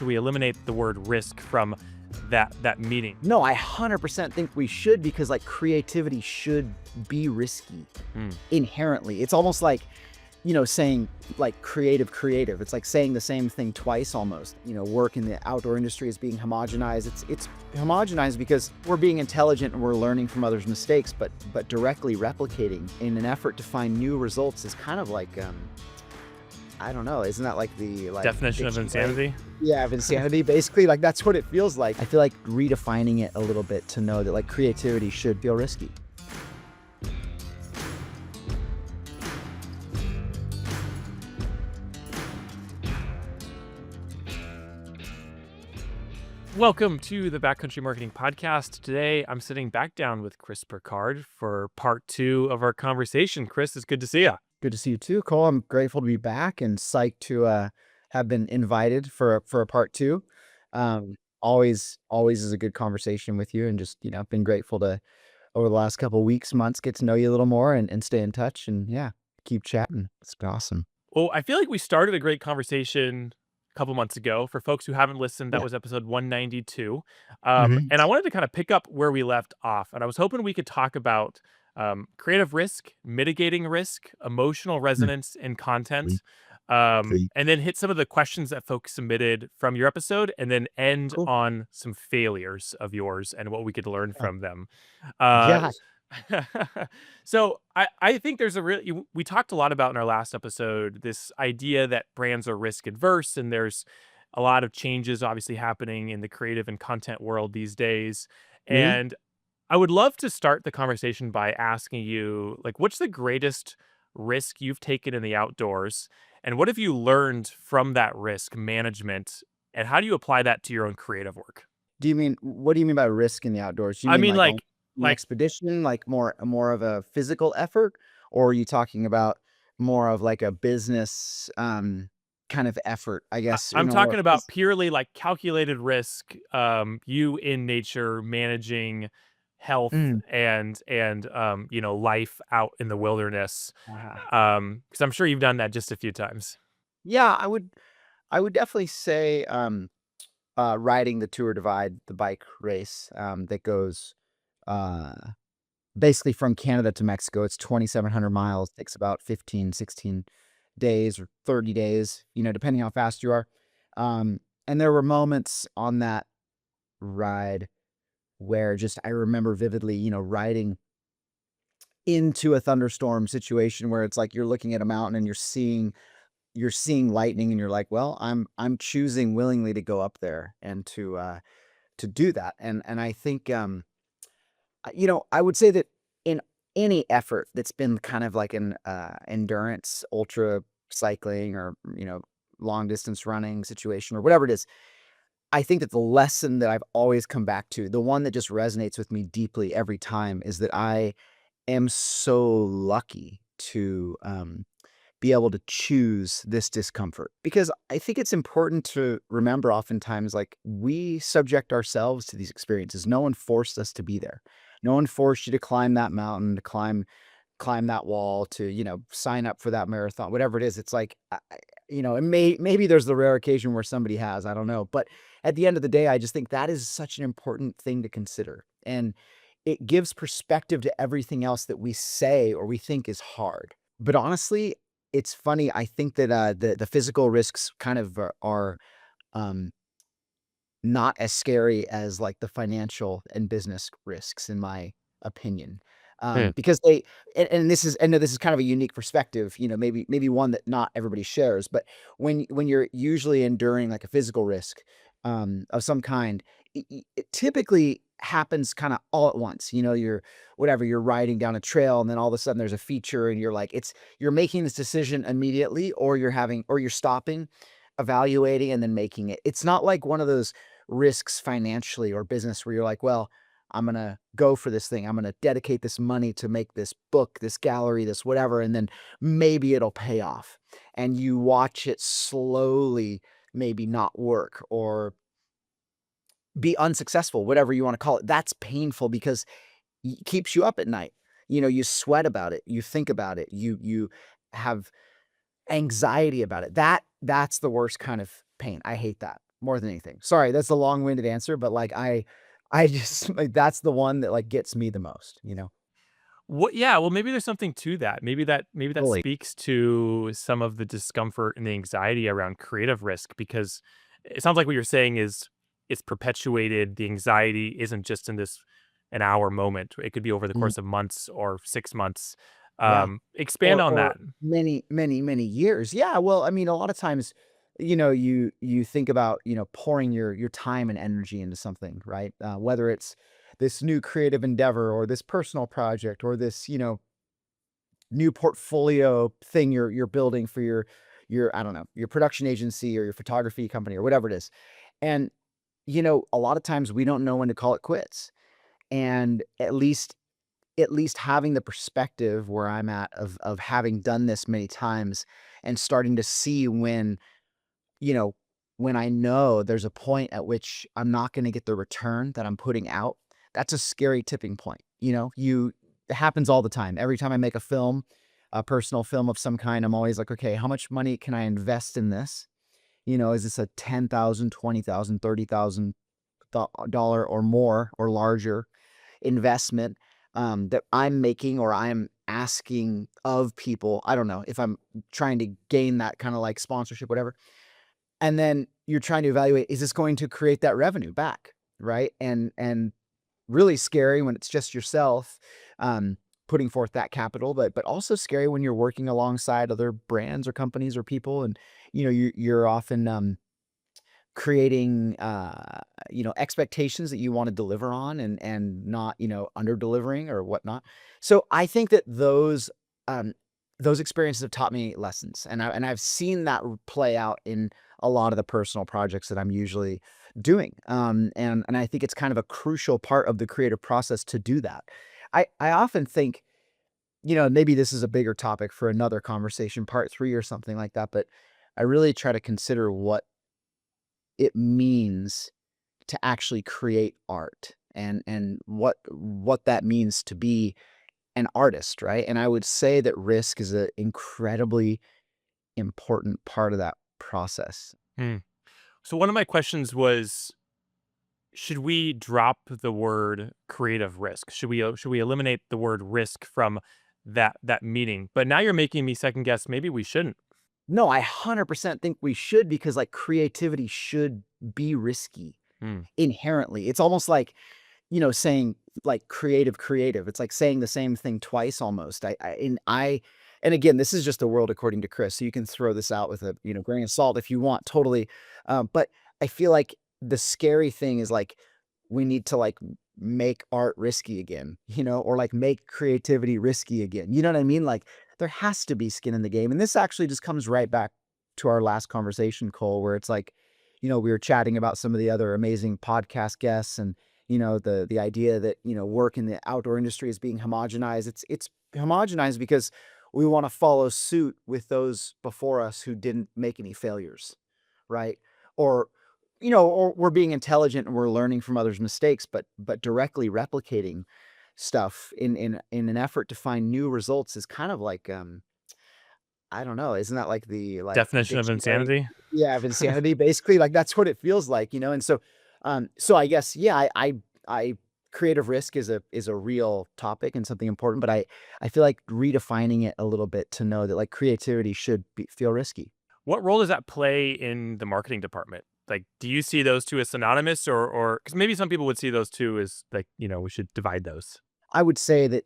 should we eliminate the word risk from that meaning? No, I 100% think we should, because like creativity should be risky inherently. It's almost like, saying like creative. It's like saying the same thing twice almost. Work in the outdoor industry is being homogenized. It's homogenized because we're being intelligent and we're learning from others' mistakes, but directly replicating in an effort to find new results is kind of like, I don't know, isn't that like the Definition of insanity? Yeah, of insanity, basically. Like, that's what it feels like. I feel like redefining it a little bit to know that like creativity should feel risky. Welcome to the Backcountry Marketing Podcast. Today, I'm sitting back down with Chris Burkard for part 2 of our conversation. Chris, it's good to see you. Good to see you too, Cole. I'm grateful to be back and psyched to have been invited for a part 2. Always is a good conversation with you, and just been grateful to, over the last couple of weeks, months, get to know you a little more and stay in touch, and keep chatting. It's awesome. Well, I feel like we started a great conversation a couple months ago. For folks who haven't listened, that Yeah. was episode 192. Mhm. And I wanted to kind of pick up where we left off. And I was hoping we could talk about creative risk, mitigating risk, emotional resonance in content, Great. and then hit some of the questions that folks submitted from your episode, and then end Cool. on some failures of yours and what we could learn Yeah. from them. Uh, Yeah. so I think there's we talked a lot about in our last episode, this idea that brands are risk adverse, and there's a lot of changes obviously happening in the creative and content world these days. Mhm. And I would love to start the conversation by asking you, like, what's the greatest risk you've taken in the outdoors? And what have you learned from that risk management? And how do you apply that to your own creative work? What do you mean by risk in the outdoors? Do you I mean mean, like on an like expedition, like more of a physical effort, or are you talking about more of like a business kind of effort, I guess, I'm or talking about purely like calculated risk, you in nature managing health Mm. and life out in the wilderness. Ah. Because I'm sure you've done that just a few times. Yeah, I would definitely say riding the Tour Divide, the bike race that goes uh basically from Canada to Mexico. It's 2,700 miles, takes about 15, 16 days or 30 days, depending how fast you are. And there were moments on that ride where just I remember vividly, riding into a thunderstorm situation where it's like you're looking at a mountain and you're seeing lightning, and you're like, well, I'm choosing willingly to go up there and to do that. And I think I would say that in any effort that's been kind of like an endurance, ultra cycling, or long distance running situation, or whatever it is, I think that the lesson that I've always come back to, the one that just resonates with me deeply every time, is that I am so lucky to be able to choose this discomfort, because I think it's important to remember, oftentimes, like, we subject ourselves to these experiences. No one forced us to be there. No one forced you to climb that mountain, to climb that wall, to sign up for that marathon, whatever it is. It's like, and maybe there's the rare occasion where somebody has, I don't know, but at the end of the day, I just think that is such an important thing to consider, and it gives perspective to everything else that we say or we think is hard. But honestly, it's funny. I think that the physical risks kind of are um, not as scary as like the financial and business risks, in my opinion. Hmm. Because and this is, I know this is kind of a unique perspective, maybe one that not everybody shares, but when you're usually enduring like a physical risk of some kind, it typically happens kind of all at once. You're riding down a trail, and then all of a sudden there's a feature, and you're making this decision immediately, or you're stopping, evaluating, and then making it. It's not like one of those risks financially or business where you're like, well, I'm going to go for this thing. I'm going to dedicate this money to make this book, this gallery, this whatever, and then maybe it'll pay off. And you watch it slowly maybe not work or be unsuccessful, whatever you want to call it. That's painful because it keeps you up at night. You sweat about it. You think about it. You have anxiety about it. That's the worst kind of pain. I hate that. more than anything. Sorry, that's a long-winded answer, but, like, I just like, that's the one that, like, gets me the most, you know? What yeah, well, maybe there's something to that. Maybe that Totally. speaks to some of the discomfort and the anxiety around creative risk because it sounds like what you're saying is it's perpetuated. The anxiety isn't just in this an hour moment. It could be over the Mhm. course of months or 6 months. Yeah. Expand on Or that. many, many, many years. Yeah, well, I mean, a lot of times, you think about, pouring your time and energy into something, right? Whether it's this new creative endeavor or this personal project or this, new portfolio thing you're building for your I don't know, your production agency or your photography company or whatever it is. And, a lot of times we don't know when to call it quits. And at least having the perspective where I'm at of having done this many times and starting to see you know, when I know there's a point at which I'm not gonna get the return that I'm putting out, that's a scary tipping point, it happens all the time. Every time I make a film, a personal film of some kind, I'm always like, "Okay, how much money can I invest in this?" Is this a 10,000, 20,000, 30,000 dollar or more or larger investment, that I'm making or I'm asking of people. I don't know if I'm trying to gain that kind of like sponsorship, whatever. And then you're trying to evaluate, is this going to create that revenue back? Right. And really scary when it's just yourself putting forth that capital, but also scary when you're working alongside other brands or companies or people. And you're often creating, expectations that you wanna deliver on and not, under delivering or whatnot. So I think that those experiences have taught me lessons, and I've seen that play out in a lot of the personal projects that I'm usually doing, and I think it's kind of a crucial part of the creative process to do that. I often think, maybe this is a bigger topic for another conversation, part 3 or something like that, but I really try to consider what it means to actually create art and what that means to be an artist, right? And I would say that risk is an incredibly important part of that process. Hmm. So one of my questions was, should we drop the word creative risk? Should we eliminate the word risk from that meaning? But now you're making me second guess. Maybe we shouldn't. No, I 100% think we should because like creativity should be risky Hmm. inherently. It's almost like, saying like creative. It's like saying the same thing twice almost. And again, this is just a world according to Chris. So you can throw this out with a, grain of salt if you want, totally. But I feel like the scary thing is like we need to like make art risky again, or like make creativity risky again. You know what I mean? Like there has to be skin in the game. And this actually just comes right back to our last conversation, Cole, where it's like, we were chatting about some of the other amazing podcast guests and the idea that, work in the outdoor industry is being homogenized. It's homogenized because we want to follow suit with those before us who didn't make any failures, right? Or or we're being intelligent and we're learning from others' mistakes, but directly replicating stuff in an effort to find new results is kind of like I don't know, isn't that like the like Definition of dictionary insanity. yeah, of insanity, basically, like, that's what it feels like, and so I guess, yeah, I creative risk is a real topic and something important, but I feel like redefining it a little bit to know that, like, creativity should feel risky. What role does that play in the marketing department? Like, do you see those 2 as synonymous or because maybe some people would see those 2 as like, we should divide those. I would say that,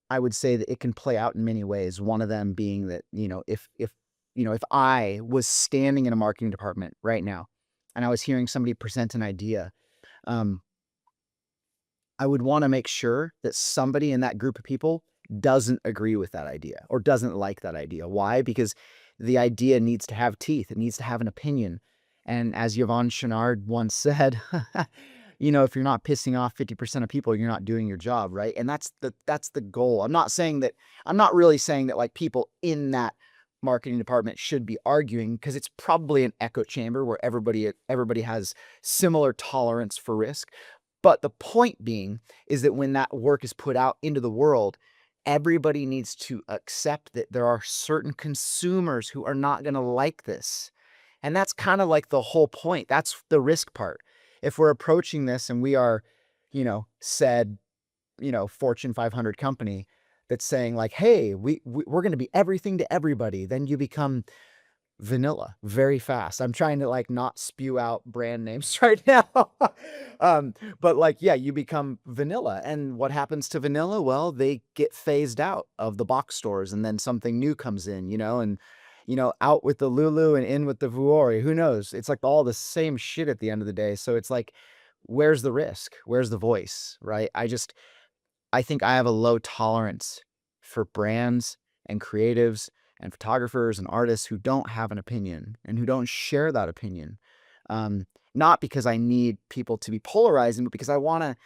I would say that it can play out in many ways, one of them being that, if I was standing in a marketing department right now and I was hearing somebody present an idea, um, I would wanna make sure that somebody in that group of people doesn't agree with that idea or doesn't like that idea. Why? Because the idea needs to have teeth, it needs to have an opinion, and as Yvon Chouinard once said, if you're not pissing off 50% of people, you're not doing your job, right? And that's the goal. I'm not really saying that, like, people in that marketing department should be arguing because it's probably an echo chamber where everybody has similar tolerance for risk. But the point being is that when that work is put out into the world, everybody needs to accept that there are certain consumers who are not gonna like this. And that's kind of like the whole point. That's the risk part. If we're approaching this and we are, said, Fortune 500 company that's saying like, "Hey, we're going to be everything to everybody," then you become vanilla very fast. I'm trying to, like, not spew out brand names right now. But, like, yeah, you become vanilla, and what happens to vanilla? Well, they get phased out of the box stores, and then something new comes in, and, out with the Lulu and in with the Vuori, who knows? It's, like, all the same shit at the end of the day, so it's like, where's the risk? Where's the voice, right? I think I have a low tolerance for brands and creatives and photographers and artists who don't have an opinion and who don't share that opinion. Not because I need people to be polarizing, but because I want to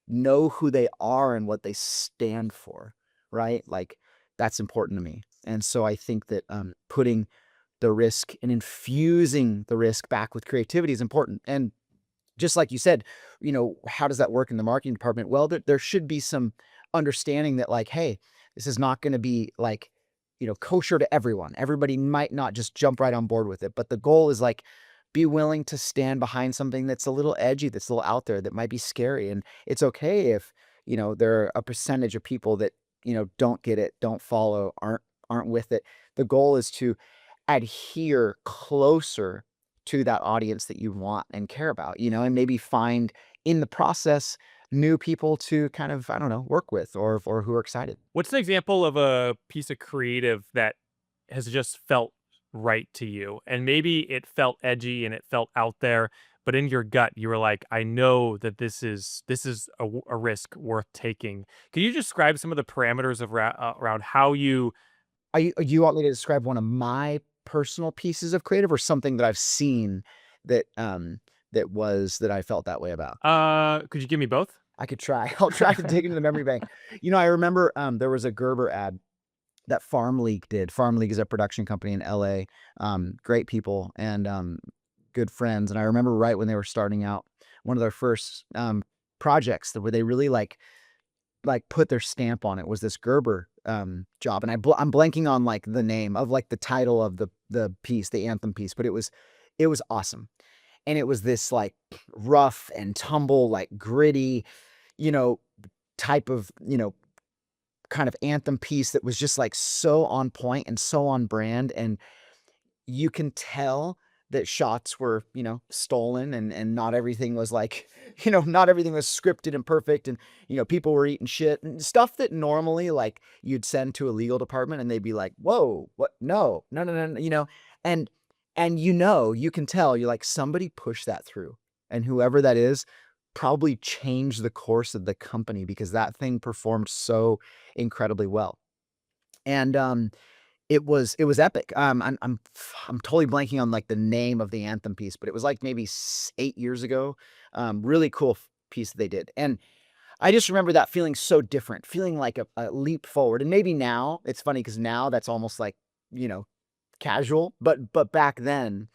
know who they are and what they stand for, right? Like that's important to me. And so I think that putting the risk and infusing the risk back with creativity is important. And just like you said, how does that work in the marketing department? Well, there should be some understanding that like, hey, this is not going to be like, kosher to everyone. Everybody might not just jump right on board with it, but the goal is like, be willing to stand behind something that's a little edgy, that's a little out there, that might be scary. And it's okay if, there are a percentage of people that, don't get it, don't follow, aren't with it. The goal is to adhere closer to that audience that you want and care about, and maybe find in the process new people to kind of, I don't know, work with or who are excited. What's an example of a piece of creative that has just felt right to you? And maybe it felt edgy and it felt out there, but in your gut, you were like, I know that this is a risk worth taking. Can you describe some of the parameters of around how you You want me to describe one of my personal pieces of creative or something that I've seen that I felt that way about? could you give me both? I could try. I'll try to dig into the memory bank. I remember there was a Gerber ad that Farm League did. Farm League is a production company in LA. Great people and good friends. And I remember right when they were starting out, one of their first projects where they really like put their stamp on it was this Gerber job. And I'm blanking on like the name of like the title of the piece, the anthem piece, but it was awesome. And it was this like rough and tumble, like gritty, you know, type of, kind of anthem piece that was just like so on point and so on brand. And you can tell that shots were, stolen and not everything was like, not everything was scripted and perfect. And, people were eating shit and stuff that normally like you'd send to a legal department and they'd be like, whoa, what? No, no, no, no, no," and, you can tell you're like, somebody pushed that through. And whoever that is probably changed the course of the company because that thing performed so incredibly well. And, it was epic. I'm totally blanking on, like, the name of the anthem piece, but it was, like, maybe 8 years ago. Really cool piece that they did, and I just remember that feeling so different, feeling like a leap forward, and maybe now it's funny because now that's almost like, you know, casual, but back then,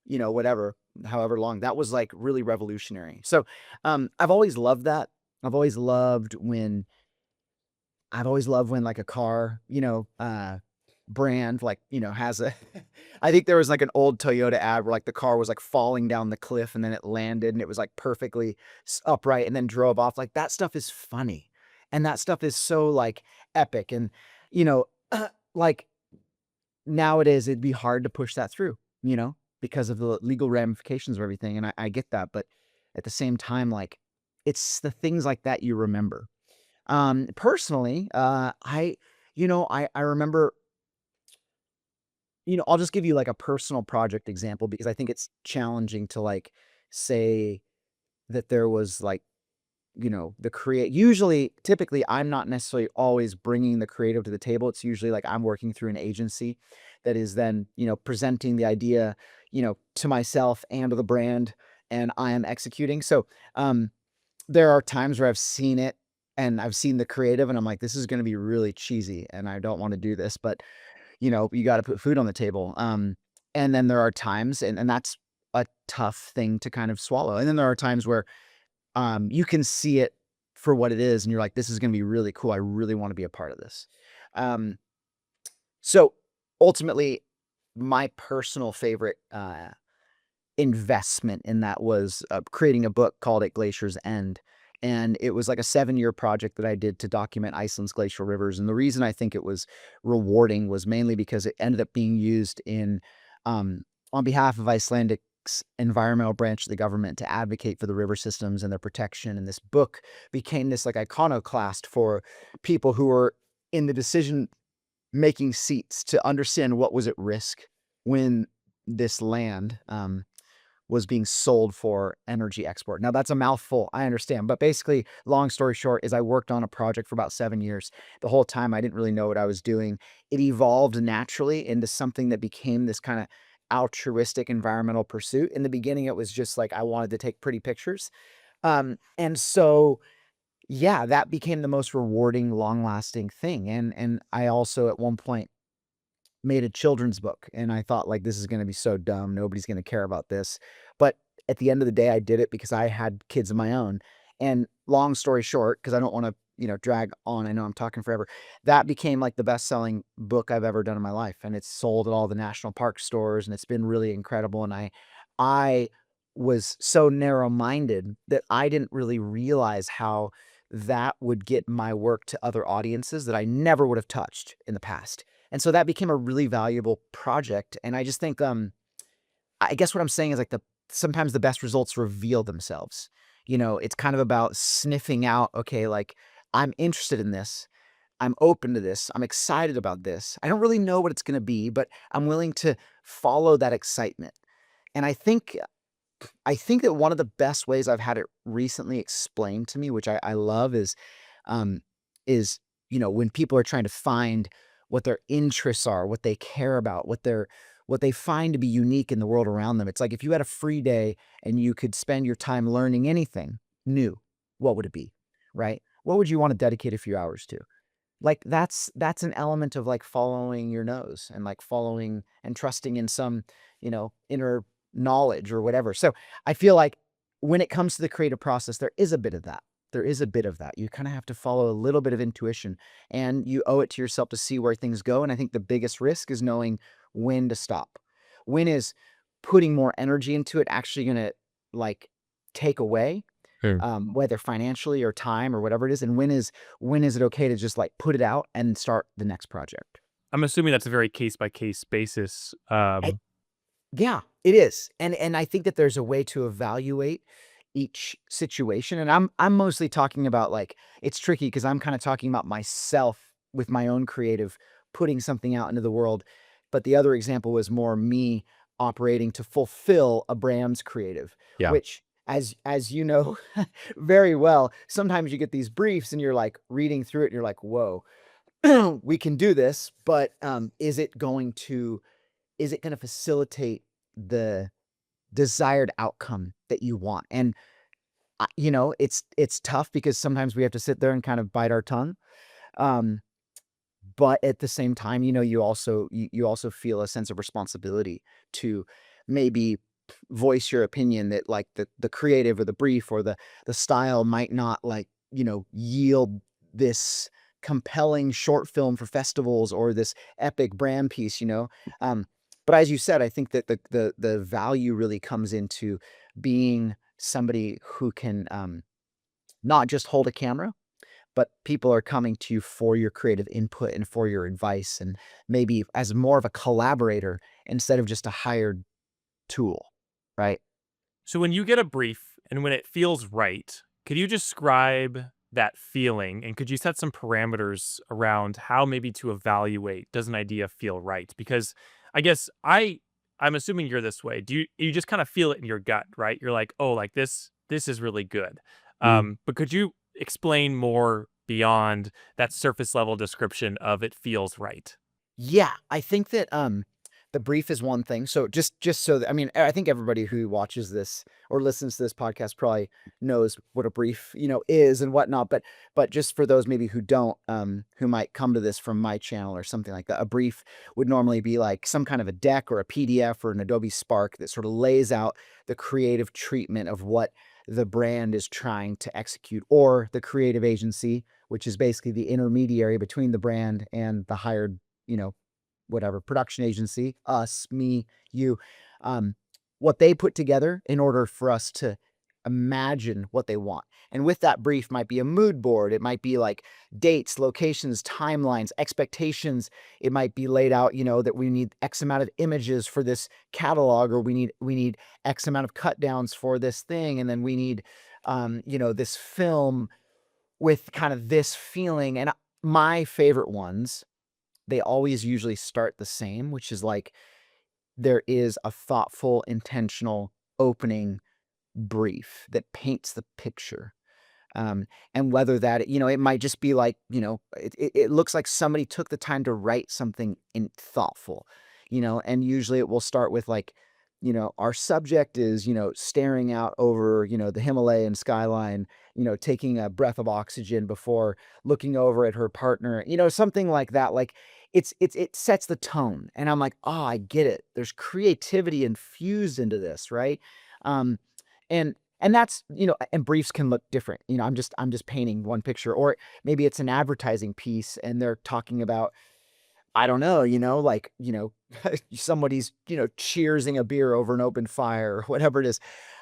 whatever, however long, that was, like, really revolutionary. So, I've always loved that. I've always loved when like, a car, brand, like, has a I think there was, like, an old Toyota ad where, like, the car was, like, falling down the cliff, and then it landed, and it was, like, perfectly upright and then drove off. Like, that stuff is funny, and that stuff is so, like, epic, and, you know, like, nowadays, it'd be hard to push that through, because of the legal ramifications of everything, and I get that, but at the same time, like, it's the things like that you remember. Personally, I remember, I'll just give you like a personal project example because I think it's challenging to like say that there was like, the create usually typically I'm not necessarily always bringing the creative to the table. It's usually like I'm working through an agency that is then, presenting the idea, to myself and to the brand and I am executing. So, there are times where I've seen it and I've seen the creative and I'm like, this is going to be really cheesy and I don't want to do this, but you got to put food on the table. And then there are times, and that's a tough thing to kind of swallow. And then there are times where you can see it for what it is, and you're like, this is going to be really cool. I really want to be a part of this. Um, so ultimately, my personal favorite. investment in that was, creating a book called At Glacier's End, and it was like a 7-year project that I did to document Iceland's glacial rivers, and the reason I think it was rewarding was mainly because it ended up being used on behalf of Icelandic's environmental branch of the government to advocate for the river systems and their protection, and this book became this, like, iconoclast for people who were in the decision-making seats to understand what was at risk when this land, was being sold for energy export. Now that's a mouthful, I understand, but basically, long story short, is I worked on a project for about 7 years. The whole time, I didn't really know what I was doing. It evolved naturally into something that became this kinda altruistic environmental pursuit. In the beginning, it was just like I wanted to take pretty pictures. And so, yeah, that became the most rewarding, long-lasting thing, and I also, at one point, made a children's book, and I thought, like, "This is gonna be so dumb, nobody's gonna care about this." But at the end of the day, I did it because I had kids of my own, and long story short, because I don't wanna, drag on, I know I'm talking forever, that became, like, the best-selling book I've ever done in my life, and it's sold at all the national park stores, and it's been really incredible, and I was so narrow-minded that I didn't really realize how that would get my work to other audiences that I never would have touched in the past. And so that became a really valuable project, and I just think, I guess what I'm saying is, like, sometimes the best results reveal themselves. It's kind of about sniffing out, "Okay, like, I'm interested in this. I'm open to this. I'm excited about this. I don't really know what it's gonna be, but I'm willing to follow that excitement." And I think that one of the best ways I've had it recently explained to me, which I love, um, when people are trying to find what their interests are, what they care about, what they find to be unique in the world around them. It's like if you had a free day and you could spend your time learning anything new, what would it be? Right? What would you want to dedicate a few hours to? Like, that's an element of, like, following your nose and, like, following and trusting in some, inner knowledge or whatever. So, I feel like when it comes to the creative process, there is a bit of that. There is a bit of that. You kinda have to follow a little bit of intuition, and you owe it to yourself to see where things go, and I think the biggest risk is knowing when to stop. When is putting more energy into it actually gonna, like, take away, Hmm. whether financially or time or whatever it is, and when is it okay to just, like, put it out and start the next project? I'm assuming that's a very case by case basis. Eh yeah, it is, and I think that there's a way to evaluate each situation, and I'm mostly talking about, like, it's tricky because 'cause I'm kinda talking about myself with my own creative, putting something out into the world, but the other example was more me operating to fulfill a brand's creative, Yeah. which, as you know very well, sometimes you get these briefs and you're, like, reading through it and you're like, "Whoa, we can do this, but, is it gonna facilitate the desired outcome that you want?" And, it's tough because sometimes we have to sit there and kind of bite our tongue, um, but at the same time, you also feel a sense of responsibility to maybe voice your opinion that, like, the creative or the brief or the style might not, like, yield this compelling short film for festivals or this epic brand piece, you know? Um, but as you said, I think that the value really comes into being somebody who can, not just hold a camera, but people are coming to you for your creative input and for your advice and maybe as more of a collaborator instead of just a hired tool, right? So when you get a brief and when it feels right, could you describe that feeling and could you set some parameters around how maybe to evaluate does an idea feel right? Because I guess I'm assuming you're this way. Do you just kind of feel it in your gut, right? You're like, "Oh, like this is really good." Mm. But could you explain more beyond that surface level description of it feels right? Yeah, I think that, the brief is one thing. So just so that I mean, I think everybody who watches this or listens to this podcast probably knows what a brief, is and whatnot. But just for those maybe who don't, who might come to this from my channel or something like that, a brief would normally be like some kind of a deck or a PDF or an Adobe Spark that sort of lays out the creative treatment of what the brand is trying to execute, or the creative agency, which is basically the intermediary between the brand and the hired, you know, whatever production agency, us, me, you. Um, what they put together in order for us to imagine what they want. And with that brief might be a mood board. It might be like dates, locations, timelines, expectations. It might be laid out, that we need X amount of images for this catalog, or we need X amount of cut downs for this thing. And then we need, this film with kind of this feeling. And my favorite ones, they always usually start the same, which is like there is a thoughtful, intentional opening brief that paints the picture. And whether that, it might just be like, it looks like somebody took the time to write something in thoughtful, and usually it will start with like, our subject is, staring out over, the Himalayan skyline, taking a breath of oxygen before looking over at her partner, something like that. Like it sets the tone. And I'm like, oh, I get it. There's creativity infused into this, right? Um, and that's, and briefs can look different. I'm just painting one picture, or maybe it's an advertising piece and they're talking about, I don't know, like, somebody's, cheersing a beer over an open fire or whatever it is.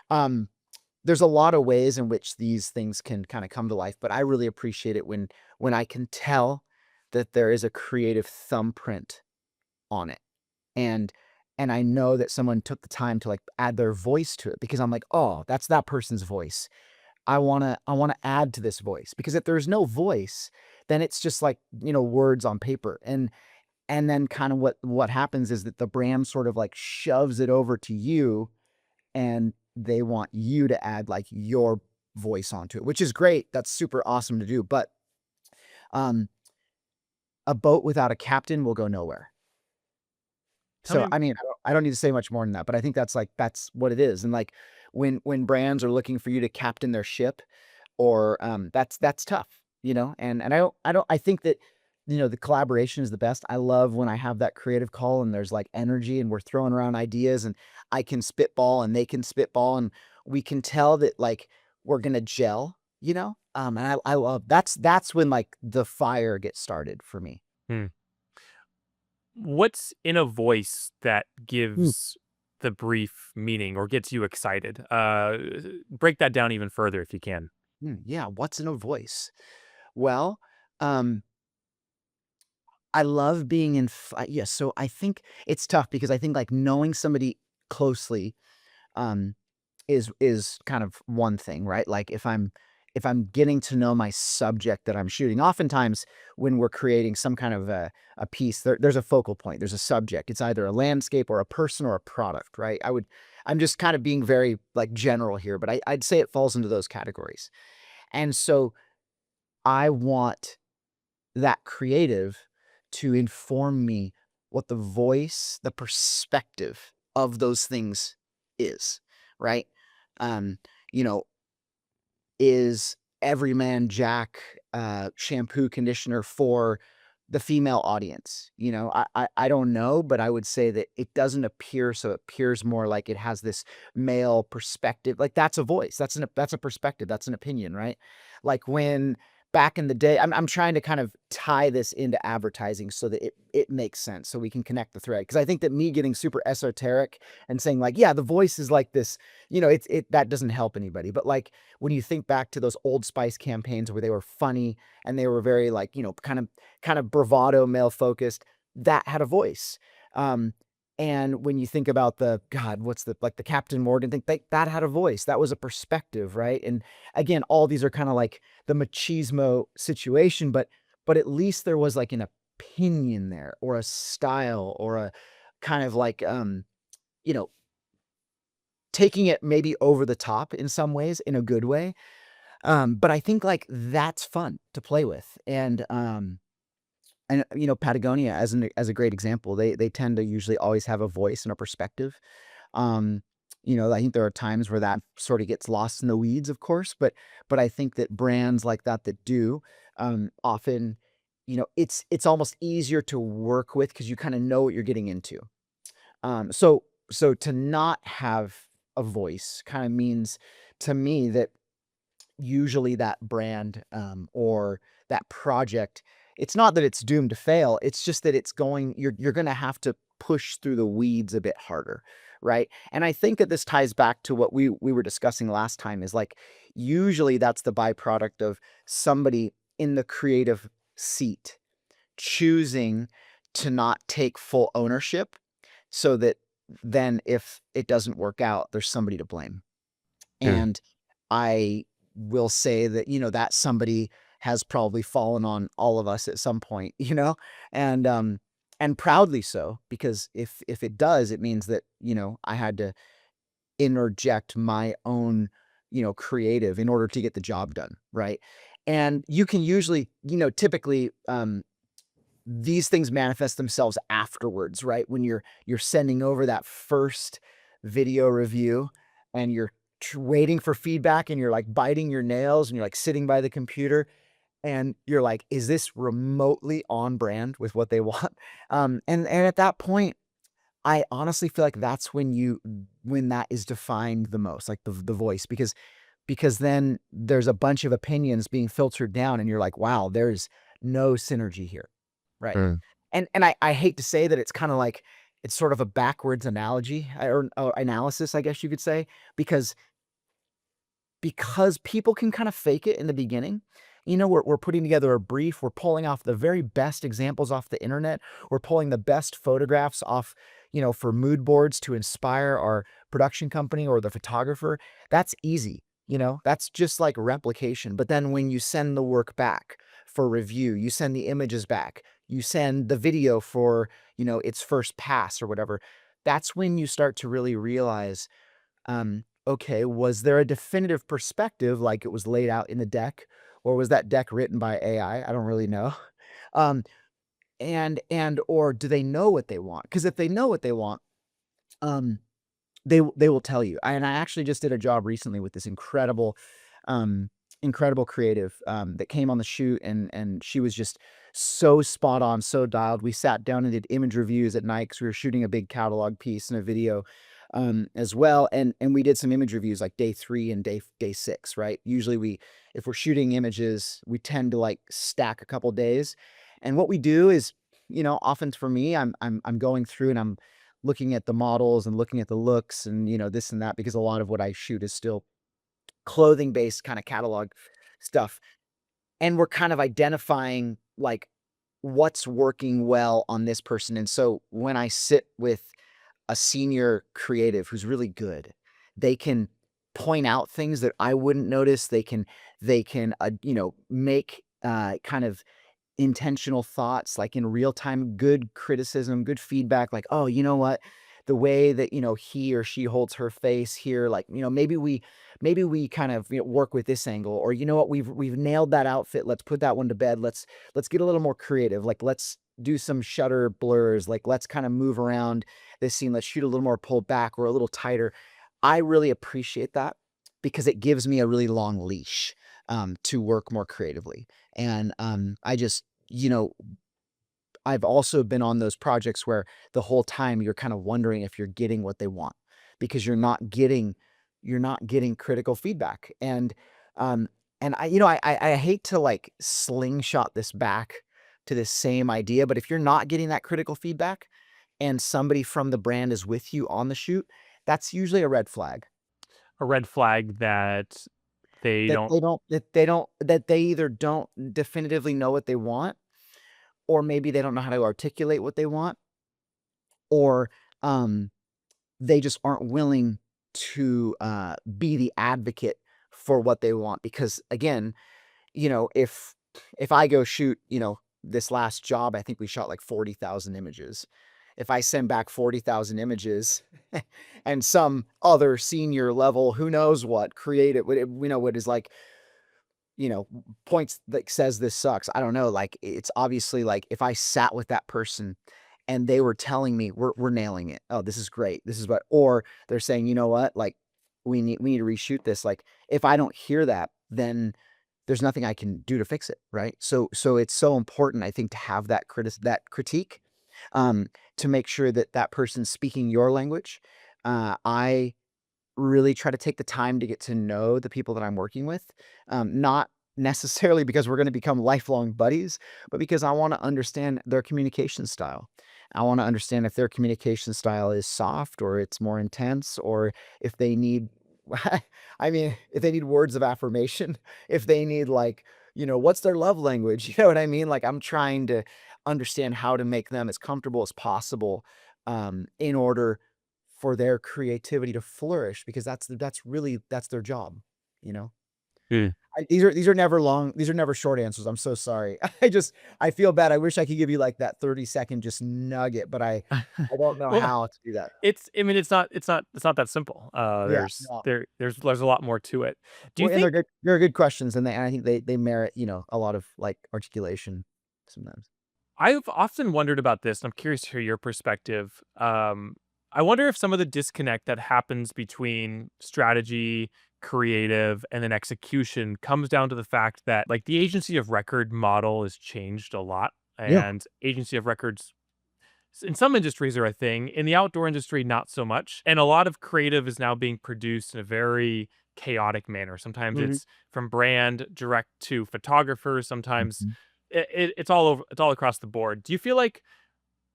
Um, there's a lot of ways in which these things can kind of come to life, but I really appreciate it when I can tell that there is a creative thumbprint on it. And and I know that someone took the time to, like, add their voice to it, because I'm like, "Oh, that's that person's voice. I wanna add to this voice." Because if there's no voice, then it's just like, words on paper. And then kinda what happens is that the brand sort of, like, shoves it over to you, and they want you to add, like, your voice onto it, which is great. That's super awesome to do, but, um, a boat without a captain will go nowhere. Tell So, me. I mean, I don't need to say much more than that, but I think that's what it is. And, like, when brands are looking for you to captain their ship, or, that's tough, and I think that, the collaboration is the best. I love when I have that creative call and there's, like, energy and we're throwing around ideas and I can spitball and they can spitball and we can tell that, like, we're gonna gel, and I love that's when, like, the fire gets started for me. Hmm. What's in a voice that Mm, gives the brief meaning or gets you excited? Break that down even further if you can. yeah, what's in a voice? Well, um I love being in yeah, so I think it's tough because I think, like, knowing somebody closely, um, is kind of one thing, right? Like, if I'm getting to know my subject that I'm shooting, oftentimes when we're creating some kind of a piece, there's a focal point, there's a subject. It's either a landscape or a person or a product, right? I'm just kind of being very, like, general here, but I'd say it falls into those categories. And so I want that creative to inform me what the voice, the perspective of those things is, right? Um, you know, is Everyman Jack shampoo conditioner for the female audience? I don't know, but I would say that it doesn't appear so. It appears more like it has this male perspective. Like that's a voice. That's a perspective. That's an opinion, right? Like when back in the day, I'm trying to kind of tie this into advertising so that it makes sense, so we can connect the thread. Because I think that me getting super esoteric and saying like, yeah, the voice is like this, it that doesn't help anybody. But like when you think back to those Old Spice campaigns where they were funny and they were very like, kind of bravado, male focused, that had a voice. Um, and when you think about the God, what's the like the Captain Morgan thing, that had a voice. That was a perspective, right? And again, all these are kind of like the machismo situation, but at least there was like an opinion there, or a style, or a kind of like you know, taking it maybe over the top in some ways in a good way. But I think like that's fun to play with. And Patagonia as a great example, they tend to usually always have a voice and a perspective. Um, I think there are times where that sort of gets lost in the weeds, of course, but I think that brands like that do, often, it's almost easier to work with because you kind of know what you're getting into. So to not have a voice kind of means to me that usually that brand, or that project, it's not that it's doomed to fail, it's just that you're gonna have to push through the weeds a bit harder, right? And I think that this ties back to what we were discussing last time is like usually that's the byproduct of somebody in the creative seat choosing to not take full ownership so that then if it doesn't work out, there's somebody to blame. Yeah. And I will say that, that somebody has probably fallen on all of us at some point, and and proudly so, because if it does, it means that, I had to interject my own, creative in order to get the job done, right? And you can usually, typically these things manifest themselves afterwards, right? When you're sending over that first video review and you're waiting for feedback and you're like biting your nails and you're like sitting by the computer and you're like, is this remotely on brand with what they want? And at that point, I honestly feel like that's when that is defined the most, like the voice, because then there's a bunch of opinions being filtered down and you're like, wow, there's no synergy here. Right. Mm. And I hate to say that it's kinda like it's sort of a backwards analogy or analysis, I guess you could say, because people can kind of fake it in the beginning. We're putting together a brief, we're pulling off the very best examples off the internet, we're pulling the best photographs off, for mood boards to inspire our production company or the photographer. That's easy, that's just like replication. But then when you send the work back for review, you send the images back, you send the video for, its first pass or whatever, that's when you start to really realize okay, was there a definitive perspective like it was laid out in the deck, or was that deck written by AI? I don't really know. Um, and or do they know what they want? Because if they know what they want, um, they will tell you. And I actually just did a job recently with this um, incredible creative that came on the shoot, and she was just so spot on, so dialed. We sat down and did image reviews at night because we were shooting a big catalog piece and a video as well, and we did some image reviews like day 3 and day 6. Right? Usually if we're shooting images, we tend to like stack a couple days, and what we do is, often for me, I'm going through and I'm looking at the models and looking at the looks and, this and that, because a lot of what I shoot is still clothing based kind of catalog stuff. And we're kind of identifying like what's working well on this person. And so when I sit with a senior creative who's really good, they can point out things that I wouldn't notice. They can make kind of intentional thoughts, like in real time, good criticism, good feedback, like, oh, you know what? The way that, he or she holds her face here, like, maybe we kind of, work with this angle, or you know what, we've nailed that outfit. Let's put that one to bed. Let's get a little more creative. Like, let's do some shutter blurs. Like, let's kind of move around this scene. Let's shoot a little more pulled back or a little tighter. I really appreciate that because it gives me a really long leash to work more creatively. And I just, I've also been on those projects where the whole time you're kind of wondering if you're getting what they want because you're not getting critical feedback. Um and I hate to like slingshot this back to the same idea, but if you're not getting that critical feedback and somebody from the brand is with you on the shoot, that's usually a red flag. A red flag that they That don't. they either don't definitively know what they want, or maybe they don't know how to articulate what they want, or, um, they just aren't willing to, be the advocate for what they want. Because again, if I go shoot, this last job, I think we shot like 40,000 images. If I send back 40,000 images and some other senior level, who knows what, creative, what is like, points that says this sucks. I don't know. Like, it's obviously like if I sat with that person and they were telling me we're nailing it. Oh, this is great. This is what, or they're saying, you know what, like we need to reshoot this. Like, if I don't hear that, then there's nothing I can do to fix it. Right. So it's so important, I think, to have that critique, to make sure that that person's speaking your language. I really try to take the time to get to know the people that I'm working with, not necessarily because we're going to become lifelong buddies, but because I want to understand their communication style. I want to understand if their communication style is soft or it's more intense, or if they need, I mean, if they need words of affirmation, if they need like, what's their love language? You know what I mean? Like I'm trying to understand how to make them as comfortable as possible, in order for their creativity to flourish, because that's really that's their job, you know? Mm. These are never short answers, I'm so sorry. I feel bad, I wish I could give you, like, that 30-second just nugget, but I don't know Well, how to do that. I mean, it's not that simple. Yeah, no. There's a lot more to it. Do you Well, and think they're good questions, and I think they merit, a lot of, like, articulation sometimes. I've often wondered about this, and I'm curious to hear your perspective. I wonder if some of the disconnect that happens between strategy, creative, and then execution comes down to the fact that, like, the agency of record model has changed a lot, Yeah. and agency of records in some industries are a thing. In the outdoor industry, not so much. And a lot of creative is now being produced in a very chaotic manner. Sometimes Mhm, it's from brand direct to photographers. Sometimes mhm. it's all over. It's all across the board. Do you feel like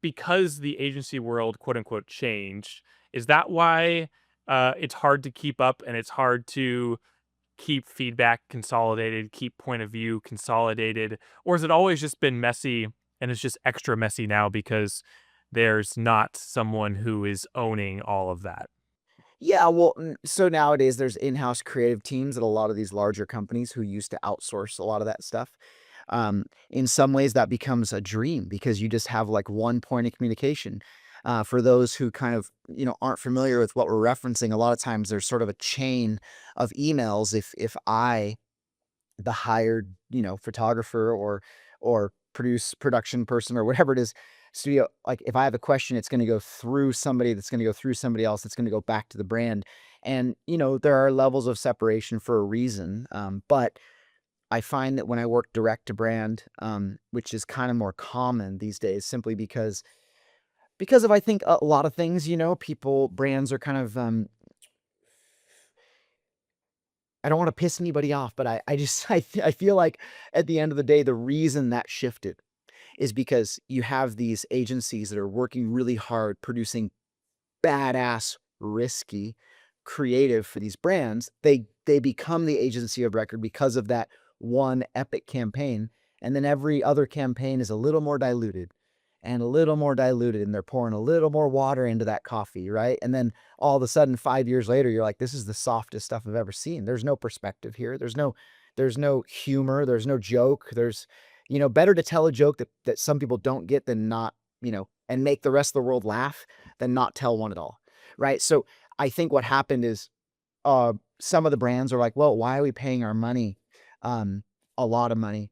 because the agency world, quote unquote, changed, is that why it's hard to keep up and it's hard to keep feedback consolidated, keep point of view consolidated, or has it always just been messy and it's just extra messy now because there's not someone who is owning all of that? Yeah, well, so nowadays there's in-house creative teams at a lot of these larger companies who used to outsource a lot of that stuff. In some ways, that becomes a dream because you just have like one point of communication. For those who kind of aren't familiar with what we're referencing, a lot of times there's sort of a chain of emails. If I, the hired photographer or production person or whatever it is, studio, like if I have a question, it's going to go through somebody, that's going to go through somebody else, that's going to go back to the brand. And there are levels of separation for a reason, but I find that when I work direct to brand, which is kind of more common these days, simply because of, I think, a lot of things, people, brands are kind of, I don't want to piss anybody off, but I just I feel like at the end of the day, the reason that shifted is because you have these agencies that are working really hard producing badass, risky, creative for these brands. They become the agency of record because of that one epic campaign, and then every other campaign is a little more diluted and a little more diluted, and they're pouring a little more water into that coffee, right? And then all of a sudden 5 years later, you're like, "This is the softest stuff I've ever seen." There's no perspective here. There's no humor, there's no joke. Better to tell a joke that some people don't get than not, and make the rest of the world laugh than not tell one at all. Right? So I think what happened is, some of the brands are like, "Well, why are we paying our money, um, a lot of money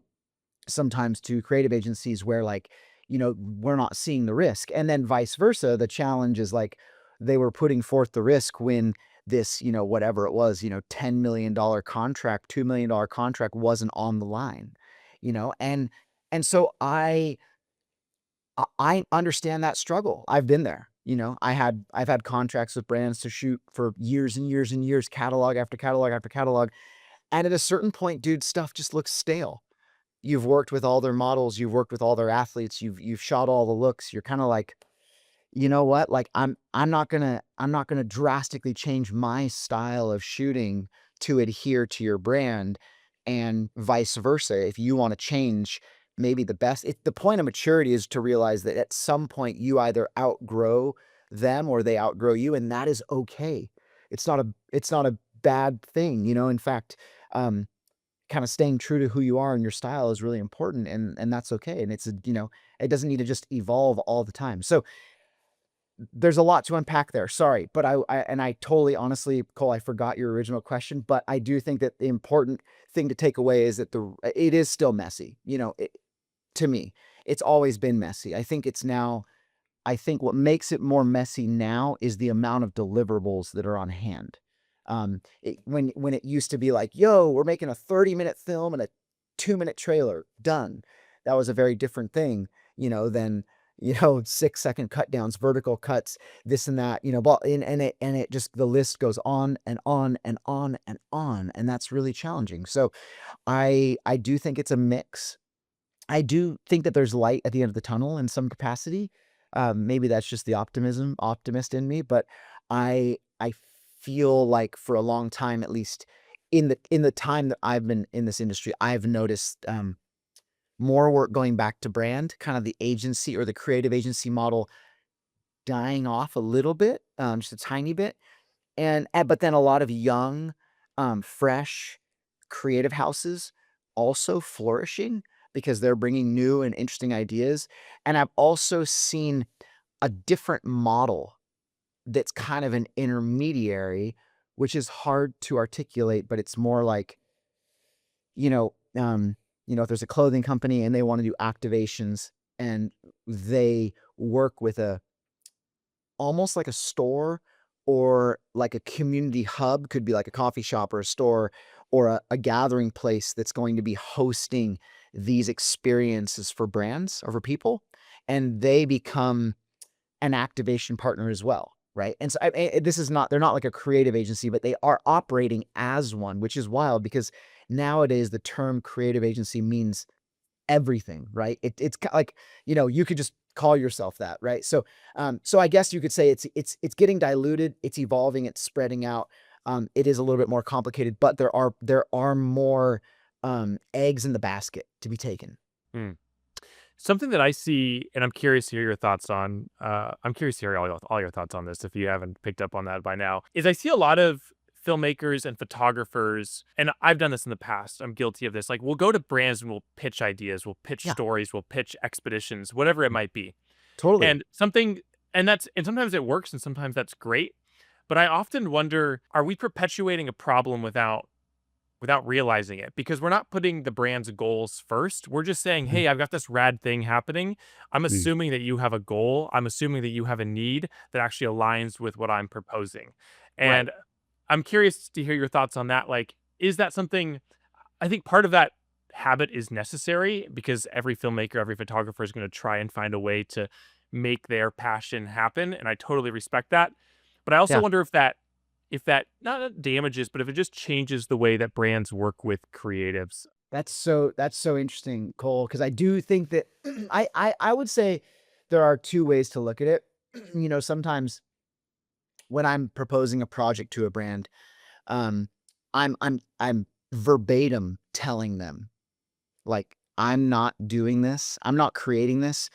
sometimes to creative agencies where like, we're not seeing the risk?" And then vice versa, the challenge is like they were putting forth the risk when this, whatever it was, $10 million contract, $2 million contract wasn't on the line, and so I understand that struggle. I've been there. I've had contracts with brands to shoot for years and years and years, catalog after catalog after catalog. And at a certain point, dude, stuff just looks stale. You've worked with all their models, you've worked with all their athletes, you've shot all the looks. You're kind of like, you know what? Like I'm not gonna drastically change my style of shooting to adhere to your brand, and vice versa. If you want to change, maybe the point of maturity is to realize that at some point you either outgrow them or they outgrow you, and that is okay. It's not a bad thing. In fact, um, kind of staying true to who you are and your style is really important, and that's okay. And it doesn't need to just evolve all the time. So there's a lot to unpack there. Sorry, but I totally honestly, Cole, I forgot your original question, but I do think that the important thing to take away is that it is still messy. To me, it's always been messy. I think what makes it more messy now is the amount of deliverables that are on hand. When it used to be like, "Yo, we're making a 30-minute film and a 2-minute trailer, done." That was a very different thing, than 6-second cut downs, vertical cuts, this and that, but and it just, the list goes on and on and on and on, and that's really challenging. So I do think it's a mix. I do think that there's light at the end of the tunnel in some capacity, Maybe that's just the optimist in me, but I feel like for a long time, at least in the time that I've been in this industry, I've noticed more work going back to brand, kind of the agency or the creative agency model dying off a little bit, just a tiny bit, but then a lot of young, fresh, creative houses also flourishing because they're bringing new and interesting ideas. And I've also seen a different model that's kind of an intermediary, which is hard to articulate, but it's more like, you know, um, if there's a clothing company and they want to do activations and they work with a almost like a store or like a community hub, could be like a coffee shop or a store or a gathering place that's going to be hosting these experiences for brands or for people. And they become an activation partner as well, right? And so this is not, they're not like a creative agency, but they are operating as one, which is wild because nowadays the term creative agency means everything, right? Like, you could just call yourself that, right? So I guess you could say it's getting diluted, it's evolving, it's spreading out. It is a little bit more complicated, but there are more eggs in the basket to be taken. Hmm. Something that I see, and I'm curious to hear your thoughts on, I'm curious to hear all your thoughts on this if you haven't picked up on that by now, is I see a lot of filmmakers and photographers, and I've done this in the past, I'm guilty of this, like, we'll go to brands and we'll pitch ideas, we'll pitch Yeah, stories, we'll pitch expeditions, whatever it might be. totally. And something and sometimes it works and sometimes that's great, but I often wonder, are we perpetuating a problem without realizing it? Because we're not putting the brand's goals first. We're just saying, Mhm. "Hey, I've got this rad thing happening." I'm Mm. assuming that you have a goal. I'm assuming that you have a need that actually aligns with what I'm proposing. Right. And I'm curious to hear your thoughts on that. Like, is that something I think part of that habit is necessary because every filmmaker, every photographer is going to try and find a way to make their passion happen, and I totally respect that. But I also Yeah. wonder if that not damages, but if it just changes the way that brands work with creatives. That's so interesting, Cole, because I do think that I would say there are two ways to look at it. Sometimes when I'm proposing a project to a brand, um, I'm verbatim telling them, like, I'm not doing this. I'm not creating this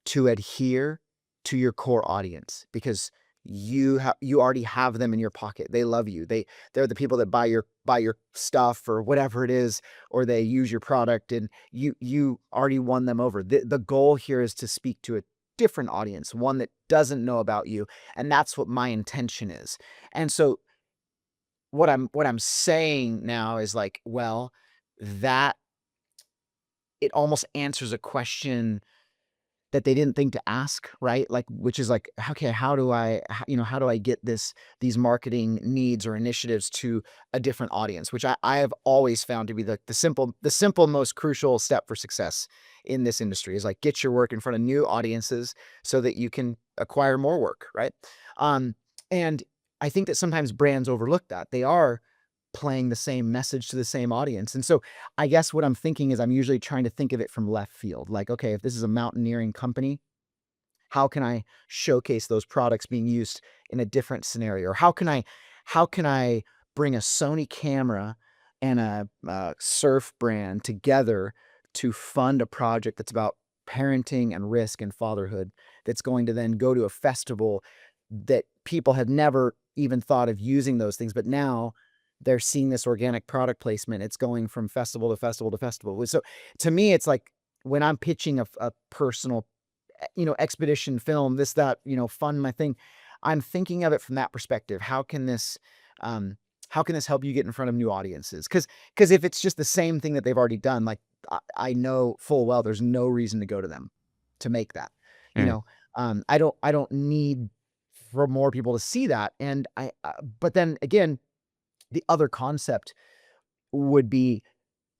to adhere to your core audience because you already have them in your pocket. They love you. They're the people that buy your stuff or whatever it is, or they use your product, and you already won them over. The goal here is to speak to a different audience, one that doesn't know about you, and that's what my intention is. And so what I'm saying now is like, well, that it almost answers a question that they didn't think to ask, right? Like, which is like, okay, how do I get these marketing needs or initiatives to a different audience, which I have always found to be the simple, most crucial step for success in this industry is like get your work in front of new audiences so that you can acquire more work, right? Um, and I think that sometimes brands overlook that. They are playing the same message to the same audience. And so I guess what I'm thinking is I'm usually trying to think of it from left field. Like, okay, if this is a mountaineering company, how can I showcase those products being used in a different scenario? Or how can I bring a Sony camera and a surf brand together to fund a project that's about parenting and risk and fatherhood that's going to then go to a festival that people have never even thought of using those things, but now they're seeing this organic product placement. It's going from festival to festival to festival. So to me, it's like when I'm pitching a personal expedition film, this, that, fund my thing. I'm thinking of it from that perspective. Um, how can this help you get in front of new audiences? Because if it's just the same thing that they've already done, like I know full well there's no reason to go to them to make that. You Mm. know, I don't need for more people to see that. And but then again, the other concept would be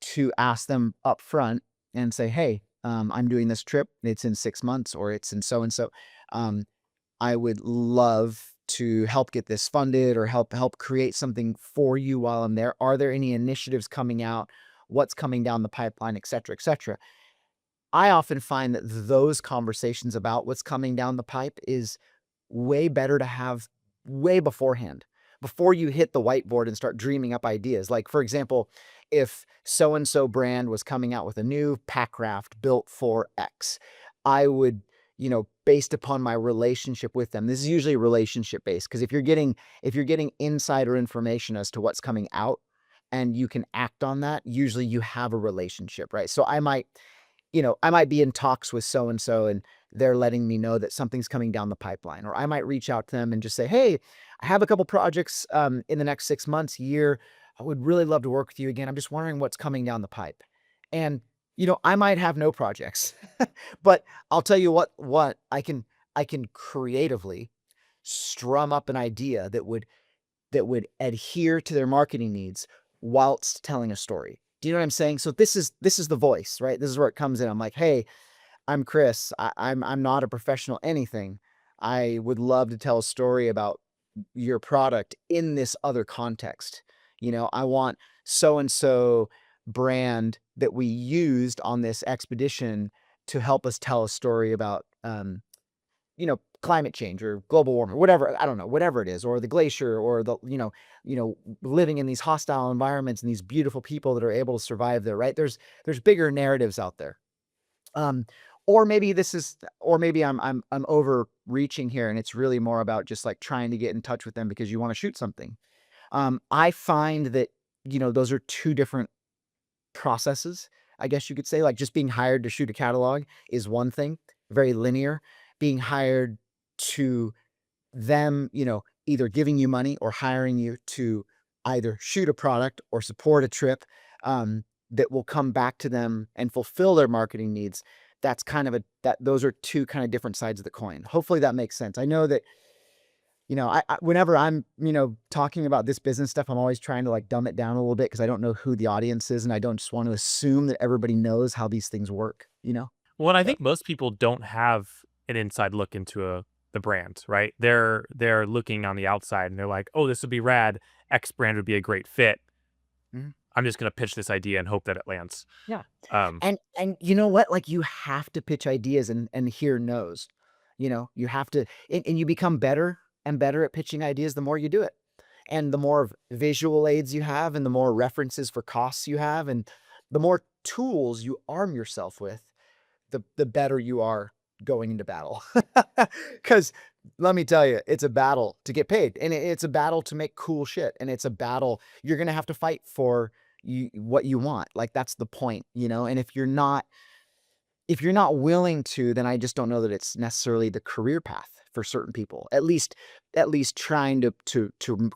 to ask them up front and say, "Hey, I'm doing this trip. It's in 6 months or it's in so and so. Um, I would love to help get this funded or help create something for you while I'm there. Are there any initiatives coming out? What's coming down the pipeline, et cetera, et cetera." I often find that those conversations about what's coming down the pipe is way better to have way beforehand, before you hit the whiteboard and start dreaming up ideas. Like, for example, if so and so brand was coming out with a new pack raft built for X, I would, based upon my relationship with them, this is usually relationship based because if you're getting insider information as to what's coming out and you can act on that, usually you have a relationship, right? So I might be in talks with so and so and they're letting me know that something's coming down the pipeline. Or I might reach out to them and just say, "Hey, I have a couple projects in the next 6 months, year. I would really love to work with you again. I'm just wondering what's coming down the pipe." And I might have no projects, but I'll tell you what I can creatively strum up an idea that would adhere to their marketing needs whilst telling a story. Do you know what I'm saying? So this is the voice, right? This is where it comes in. I'm like, "Hey, I'm Chris. I'm not a professional anything. I would love to tell a story about your product in this other context. I want so and so brand that we used on this expedition to help us tell a story about climate change or global warming, whatever, I don't know, whatever it is, or the glacier or living in these hostile environments and these beautiful people that are able to survive there, right? There's bigger narratives out there. Um, or maybe I'm overreaching here and it's really more about just like trying to get in touch with them because you want to shoot something. I find that, those are two different processes, I guess you could say. Like, just being hired to shoot a catalog is one thing, very linear. Being hired to them, either giving you money or hiring you to either shoot a product or support a trip, that will come back to them and fulfill their marketing needs. That's kind of those are two kind of different sides of the coin. Hopefully that makes sense. I know that, whenever I'm, talking about this business stuff, I'm always trying to like dumb it down a little bit because I don't know who the audience is and I don't just want to assume that everybody knows how these things work. Well, and I So, think most people don't have an inside look into the brand, right? They're looking on the outside and they're like, "Oh, this would be rad. X brand would be a great fit. mhm. I'm just gonna pitch this idea and hope that it lands." Yeah. Um, And you know what? Like, you have to pitch ideas and hear no's. You have to, and you become better and better at pitching ideas the more you do it. And the more visual aids you have and the more references for costs you have and the more tools you arm yourself with, the better you are going into battle. Because let me tell you, it's a battle to get paid, and it's a battle to make cool shit, and it's a battle you're gonna have to fight for what you want. Like, that's the point. And if you're not willing to, then I just don't know that it's necessarily the career path for certain people. At least trying to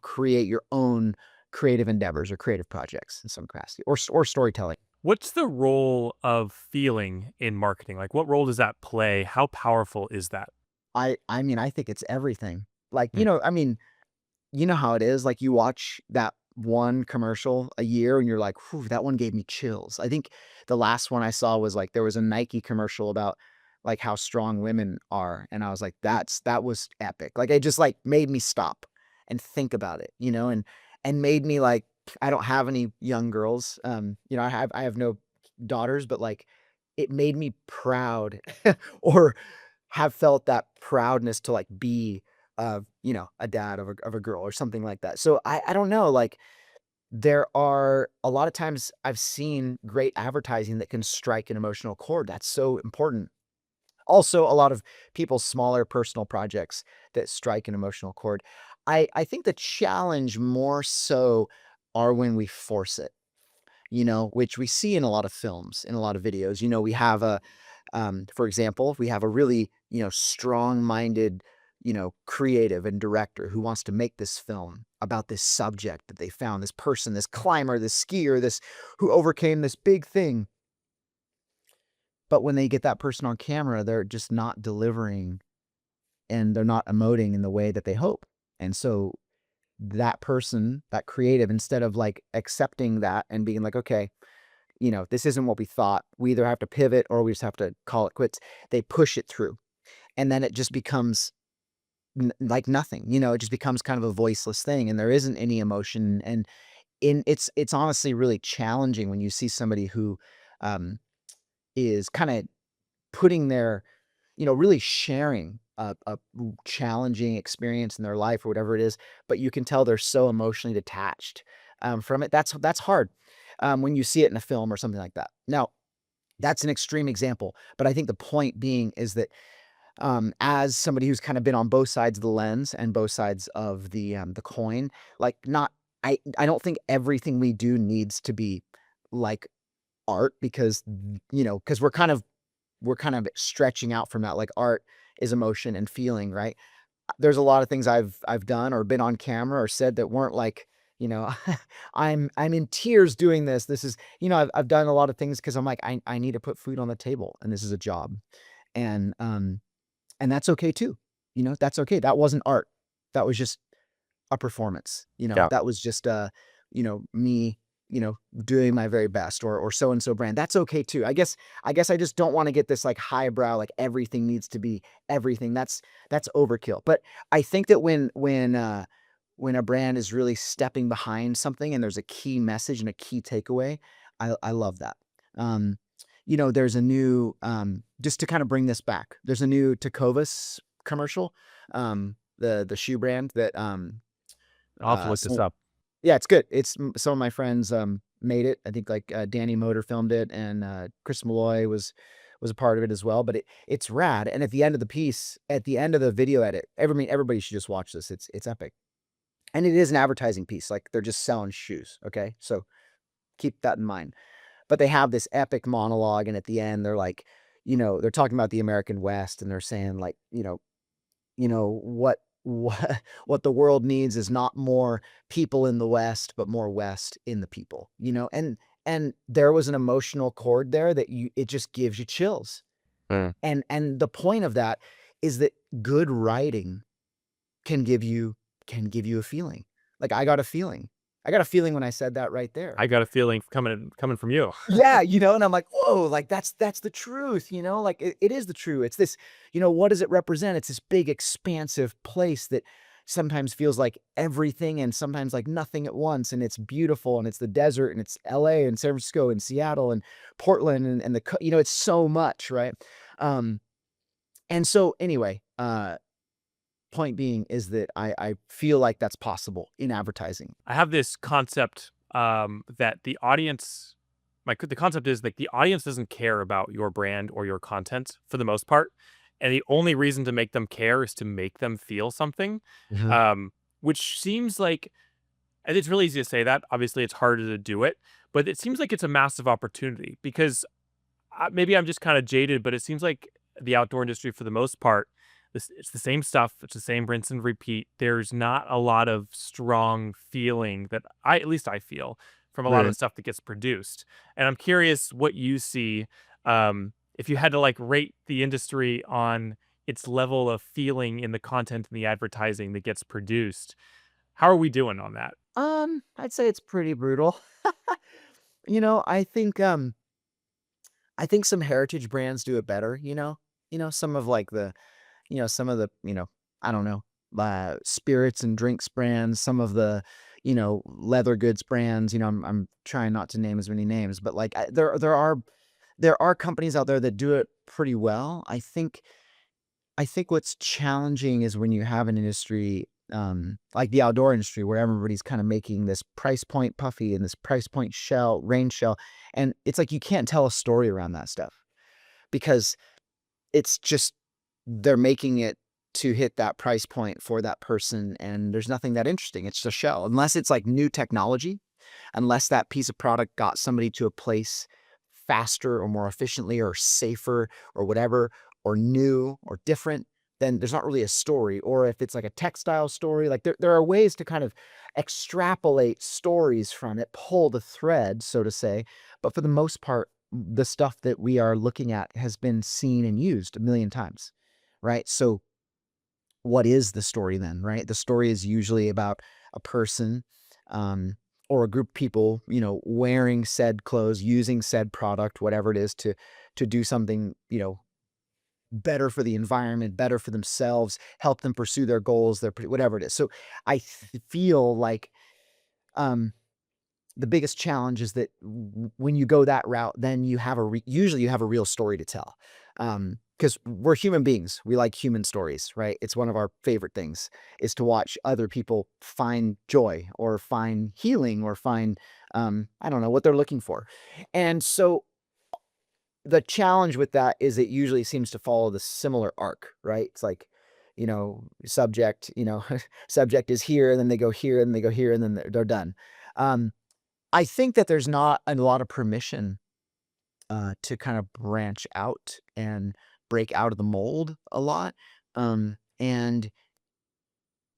create your own creative endeavors or creative projects in some capacity, or storytelling. what's the role of feeling in marketing? Like, what role does that play? How powerful is that? I mean, I think it's everything. Like, Mm. you know how it is, like, you watch that one commercial a year and you're like, "Whew, that one gave me chills." I think the last one I saw was, like, there was a Nike commercial about, like, how strong women are, and I was like, that was epic." Like, it just, like, made me stop and think about it, and made me, like, I don't have any young girls, I have no daughters, but, like, it made me proud or have felt that proudness to, like, be, a dad of a girl or something like that. So I don't know, like, there are a lot of times I've seen great advertising that can strike an emotional chord. That's so important. Also, a lot of people's smaller personal projects that strike an emotional chord. I think the challenge more so are when we force it, which we see in a lot of films, in a lot of videos. We have for example, we have a really, strong-minded, creative and director who wants to make this film about this subject that they found, this person, this climber, this skier, this who overcame this big thing. But when they get that person on camera, they're just not delivering and they're not emoting in the way that they hope. And so that person, that creative, instead of like accepting that and being like, okay, this isn't what we thought. We either have to pivot or we just have to call it quits. They push it through. And then it just becomes like nothing. It just becomes kind of a voiceless thing and there isn't any emotion. And it's honestly really challenging when you see somebody who um, is kind of putting their, really sharing a challenging experience in their life or whatever it is, but you can tell they're so emotionally detached from it. That's hard when you see it in a film or something like that. Now, that's an extreme example, but I think the point being is that as somebody who's kind of been on both sides of the lens and both sides of the coin, like not I don't think everything we do needs to be like art because because we're kind of stretching out from that. Like art is emotion and feeling, right? There's a lot of things I've done or been on camera or said that weren't like, you know, I'm in tears doing this. This is, I've done a lot of things because I'm like, I need to put food on the table and this is a job. And and that's okay too. That's okay. That wasn't art. That was just a performance. Yeah. That was just me, doing my very best or so and so brand. That's okay too. I guess I just don't want to get this like highbrow, like everything needs to be everything. That's overkill. But I think that when a brand is really stepping behind something and there's a key message and a key takeaway, I love that. Um, there's a new just to kind of bring this back, there's a new Tecovas commercial, the shoe brand that I'll have to look this so up. yeah, it's good. Some of my friends made it. I think like Danny Motor filmed it and Chris Malloy was a part of it as well. But it's rad. And at the end of the piece, at the end of the video edit, everybody should just watch this. It's epic. And it is an advertising piece. Like they're just selling shoes. Okay. So keep that in mind. But they have this epic monologue, and at the end, they're like, they're talking about the American West, and they're saying like, what the world needs is not more people in the West, but more West in the people. And there was an emotional chord there that it just gives you chills. Mm. And the point of that is that good writing can give you a feeling. Like I got a feeling. I got a feeling when I said that right there. I got a feeling coming from you. Yeah, and I'm like, "Whoa, like that's the truth," like it is the truth. It's this, what does it represent? It's this big expansive place that sometimes feels like everything and sometimes like nothing at once. And it's beautiful and it's the desert and it's LA and San Francisco and Seattle and Portland and it's so much, right? Um, and so anyway, point being is that I feel like that's possible in advertising. I have this concept that the concept is like the audience doesn't care about your brand or your content for the most part, and the only reason to make them care is to make them feel something, Mhm. um, which seems like, and it's really easy to say that. Obviously, it's harder to do it, but it seems like it's a massive opportunity because maybe I'm just kind of jaded, but it seems like the outdoor industry, for the most part, it's the same stuff. It's the same rinse and repeat. There's not a lot of strong feeling that at least I feel from a lot of the Right. stuff that gets produced. And I'm curious what you see, if you had to like rate the industry on its level of feeling in the content and the advertising that gets produced. How are we doing on that? I'd say it's pretty brutal. You know, I think um I think some heritage brands do it better, some of like some of the, I don't know, spirits and drinks brands, some of the, leather goods brands, I'm trying not to name as many names, but like there are companies out there that do it pretty well. I think what's challenging is when you have an industry, like the outdoor industry where everybody's kind of making this price point puffy and this price point rain shell. And it's like you can't tell a story around that stuff because it's just they're making it to hit that price point for that person. And there's nothing that interesting. It's just a shell. Unless it's like new technology, unless that piece of product got somebody to a place faster or more efficiently or safer or whatever, or new or different, then there's not really a story. Or if it's like a textile story, like there are ways to kind of extrapolate stories from it, pull the thread, so to say. But for the most part, the stuff that we are looking at has been seen and used a million times, right? So what is the story then, right? The story is usually about a person um, or a group of people, wearing said clothes, using said product, whatever it is, to do something, better for the environment, better for themselves, help them pursue their goals, whatever it is. So I feel like um, the biggest challenge is that when you go that route, then usually you have a real story to tell. Because we're human beings. We like human stories, right? It's one of our favorite things is to watch other people find joy or find healing or find, I don't know, what they're looking for. And so the challenge with that is it usually seems to follow the similar arc, right? It's like, subject, subject is here, and then they go here, and they go here, and then they're done. Um, I think that there's not a lot of permission to kind of branch out and break out of the mold a lot. And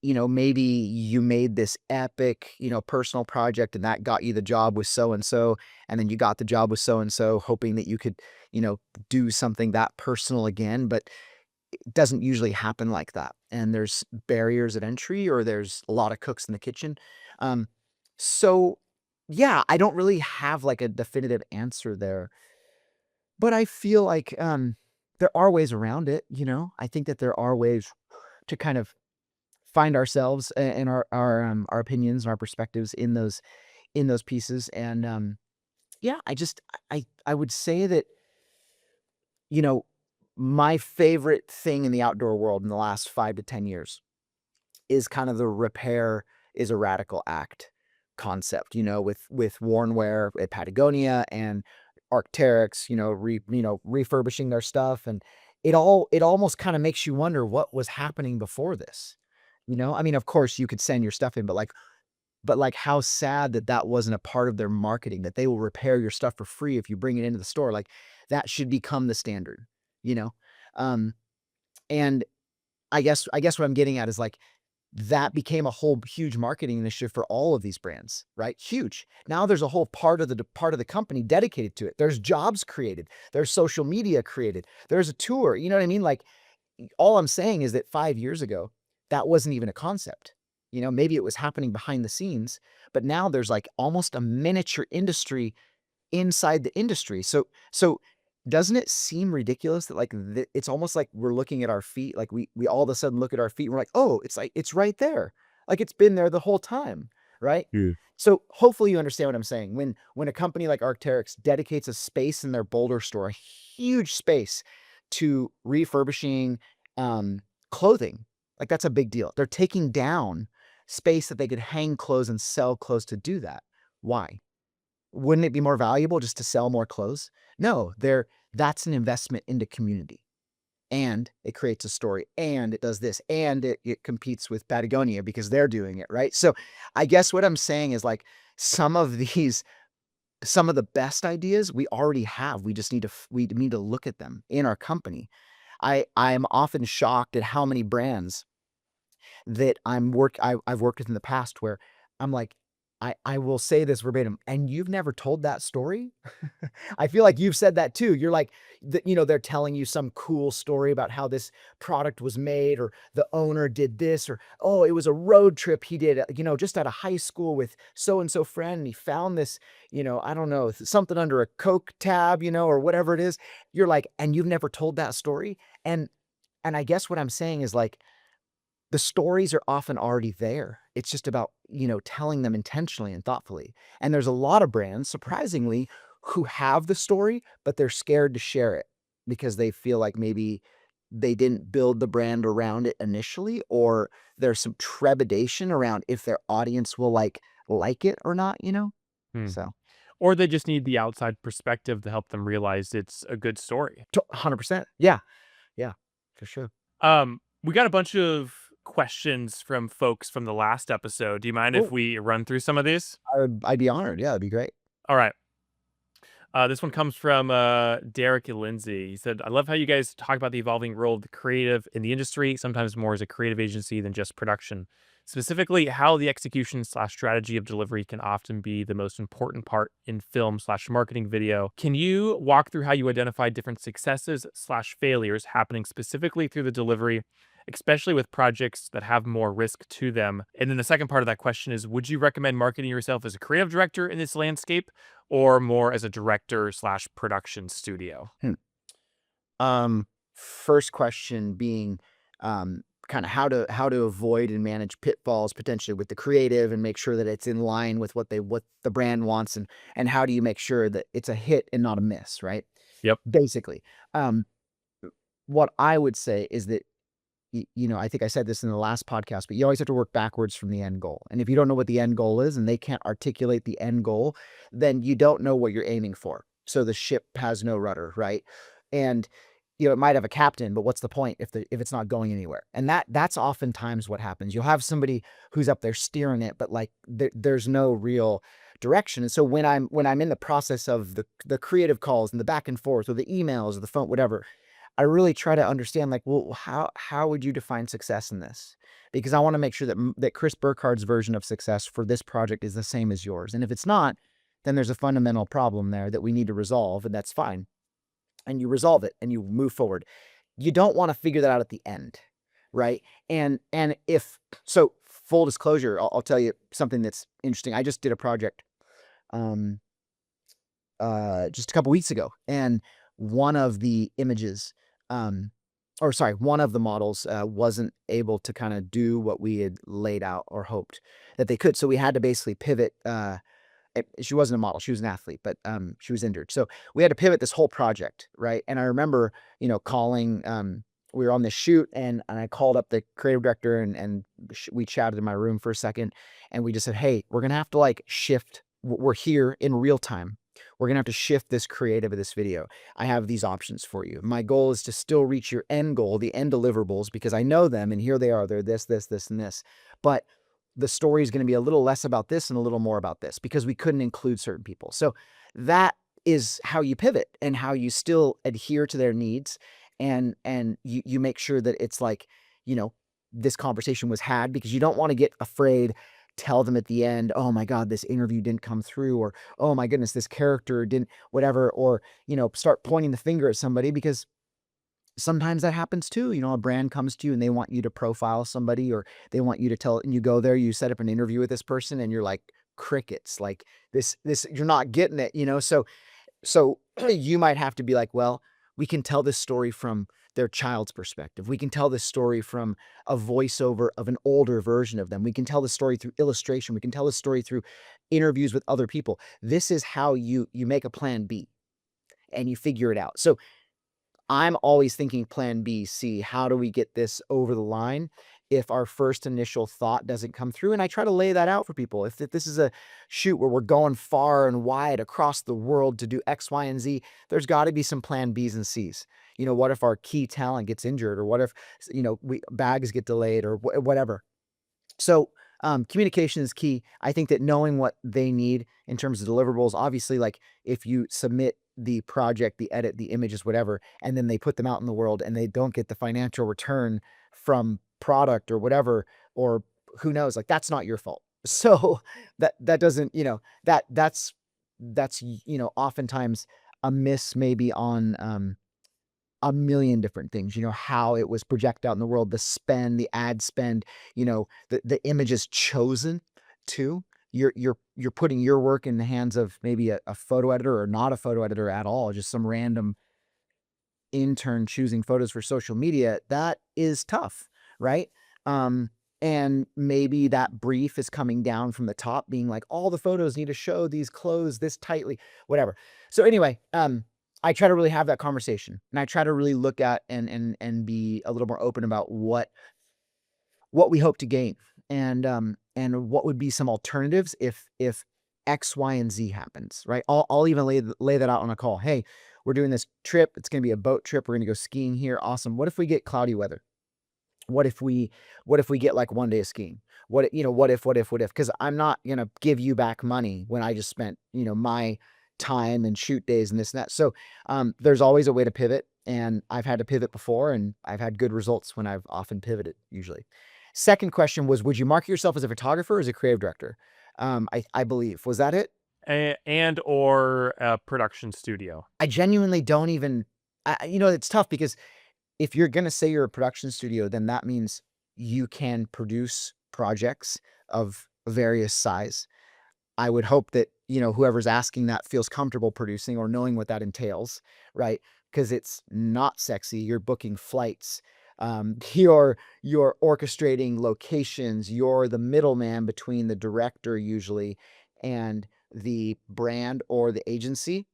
maybe you made this epic, personal project and that got you the job with so and so, and then you got the job with so and so, hoping that you could, you know, do something that personal again. But it doesn't usually happen like that. And there's barriers at entry, or there's a lot of cooks in the kitchen. Um, so yeah, I don't really have like a definitive answer there, but I feel like, there are ways around it, I think that there are ways to kind of find ourselves and our opinions and our perspectives in those pieces, and, yeah, I would say that, you know, my favorite thing in the outdoor world in the last 5 to 10 years is kind of the repair is a radical act concept, with worn wear at Patagonia and Arc'teryx, refurbishing their stuff, and it almost kinda makes you wonder what was happening before this, I mean, of course, you could send your stuff in, but how sad that that wasn't a part of their marketing, that they will repair your stuff for free if you bring it into the store, like, that should become the standard, you know? Um, and I guess what I'm getting at is, like, that became a whole huge marketing initiative for all of these brands, right? Huge. Now there's a whole part of the company dedicated to it. There's jobs created. There's social media created. There's a tour, you know what I mean? Like, all I'm saying is that 5 years ago, that wasn't even a concept. Maybe it was happening behind the scenes, but now there's, like, almost a miniature industry inside the industry. So doesn't it seem ridiculous that, like, it's almost like we're looking at our feet, like, we all of a sudden look at our feet and we're like, "Oh, it's like it's right there." Like, it's been there the whole time, right? Yeah. So, hopefully you understand what I'm saying. When a company like Arc'teryx dedicates a space in their Boulder store, a huge space, to refurbishing, um, clothing, like, that's a big deal. They're taking down space that they could hang clothes and sell clothes to do that. Why? Wouldn't it be more valuable just to sell more clothes? No, that's an investment into community, and it creates a story, and it does this, and it competes with Patagonia because they're doing it, right? So, I guess what I'm saying is, like, some of these some of the best ideas we already have, we just need to look at them in our company. I'm often shocked at how many brands that I've worked with in the past where I'm like, I will say this verbatim, "And you've never told that story?" I feel like you've said that too. You're like, they're telling you some cool story about how this product was made, or the owner did this, or, "Oh, it was a road trip he did, just out of high school with so and so friend, and he found this, I don't know, something under a Coke tab, or whatever it is." You're like, "And you've never told that story?" And I guess what I'm saying is, like, the stories are often already there. It's just about, telling them intentionally and thoughtfully. And there's a lot of brands, surprisingly, who have the story, but they're scared to share it because they feel like maybe they didn't build the brand around it initially, or there's some trepidation around if their audience will like it or not. Hmm. So, Or they just need the outside perspective to help them realize it's a good story. 100%. Yeah. Yeah, for sure. We got a bunch of questions from folks from the last episode. Do you mind if Oh, we run through some of these? I'd be honored. Yeah, that'd be great. All right. This one comes from Derek Lindsay. He said, I love how you guys talk about the evolving role of the creative in the industry, sometimes more as a creative agency than just production. Specifically, how the execution slash strategy of delivery can often be the most important part in film slash marketing video. Can you walk through how you identify different successes slash failures happening specifically through the delivery, especially with projects that have more risk to them? And then the second part of that question is, would you recommend marketing yourself as a creative director in this landscape, or more as a director slash production studio? Hmm. First question being, kind of how to avoid and manage pitfalls potentially with the creative and make sure that it's in line with what the brand wants, and how do you make sure that it's a hit and not a miss, right? Yep. Basically. Um, what I would say is that, I think I said this in the last podcast, but you always have to work backwards from the end goal. And if you don't know what the end goal is and they can't articulate the end goal, then you don't know what you're aiming for. So the ship has no rudder, right? And it might have a captain, but what's the point if it's not going anywhere? And that's oftentimes what happens. You'll have somebody who's up there steering it, but like there's no real direction. And so when I'm in the process of the creative calls and the back and forth or the emails or the phone, whatever, I really try to understand, like, well, how would you define success in this? Because I want to make sure that Chris Burkard's version of success for this project is the same as yours. And if it's not, then there's a fundamental problem there that we need to resolve, and that's fine. And you resolve it and you move forward. You don't want to figure that out at the end, right? And if so, full disclosure, I'll tell you something that's interesting. I just did a project um just a couple weeks ago, and one of the images, or sorry, one of the models wasn't able to kind of do what we had laid out or hoped that they could. So we had to basically pivot. She wasn't a model; she was an athlete, but she was injured. So we had to pivot this whole project, right? And I remember, calling. We were on this shoot, and I called up the creative director, and we chatted in my room for a second, and we just said, "Hey, we're gonna have to like shift. We're here in real time. We're gonna have to shift this creative of this video. I have these options for you. My goal is to still reach your end goal, the end deliverables, because I know them, and here they are. They're this, this, this, and this. But the story is going to be a little less about this and a little more about this because we couldn't include certain people." So that is how you pivot and how you still adhere to their needs, and you make sure that it's like, you know, this conversation was had, because you don't want to get afraid, tell them at the end, "Oh my God, this interview didn't come through," or "Oh my goodness, this character didn't," whatever, or, start pointing the finger at somebody, because sometimes that happens too. A brand comes to you and they want you to profile somebody, or they want you to tell, and you go there, you set up an interview with this person, and you're like crickets, like this, you're not getting it. So you might have to be like, well, we can tell this story from their child's perspective. We can tell this story from a voiceover of an older version of them. We can tell the story through illustration. We can tell the story through interviews with other people. This is how you make a plan B and you figure it out. So I'm always thinking plan B, C. How do we get this over the line if our first initial thought doesn't come through? And I try to lay that out for people. If this is a shoot where we're going far and wide across the world to do X, Y, and Z, there's got to be some plan Bs and Cs. What if our key talent gets injured, or what if, bags get delayed, or whatever. So communication is key. I think that knowing what they need in terms of deliverables, obviously, like if you submit the project, the edit, the images, whatever, and then they put them out in the world and they don't get the financial return from product or whatever, or who knows, like that's not your fault. So that doesn't, that's oftentimes a miss maybe on a million different things, how it was projected out in the world, the spend, the ad spend, the images chosen too. You're putting your work in the hands of maybe a photo editor, or not a photo editor at all, just some random intern choosing photos for social media. That is tough, right? And maybe that brief is coming down from the top, being like, all the photos need to show these clothes this tightly, whatever. So anyway, I try to really have that conversation, and I try to really look at and be a little more open about what we hope to gain, and what would be some alternatives if X, Y, and Z happens, right? I'll even lay that out on a call. Hey, we're doing this trip. It's going to be a boat trip. We're going to go skiing here. Awesome. What if we get cloudy weather? What if we get like 1 day of skiing? What if? Because I'm not gonna give you back money when I just spent, my time and shoot days and this and that. So there's always a way to pivot, and I've had to pivot before, and I've had good results when I've often pivoted, usually. Second question was, would you market yourself as a photographer or as a creative director? I believe. Was that it? And or a production studio. I genuinely don't even, it's tough, because if you're gonna say you're a production studio, then that means you can produce projects of various size. I would hope that, whoever's asking that feels comfortable producing or knowing what that entails, right? Because it's not sexy. You're booking flights. You're orchestrating locations. You're the middleman between the director usually and the brand or the agency,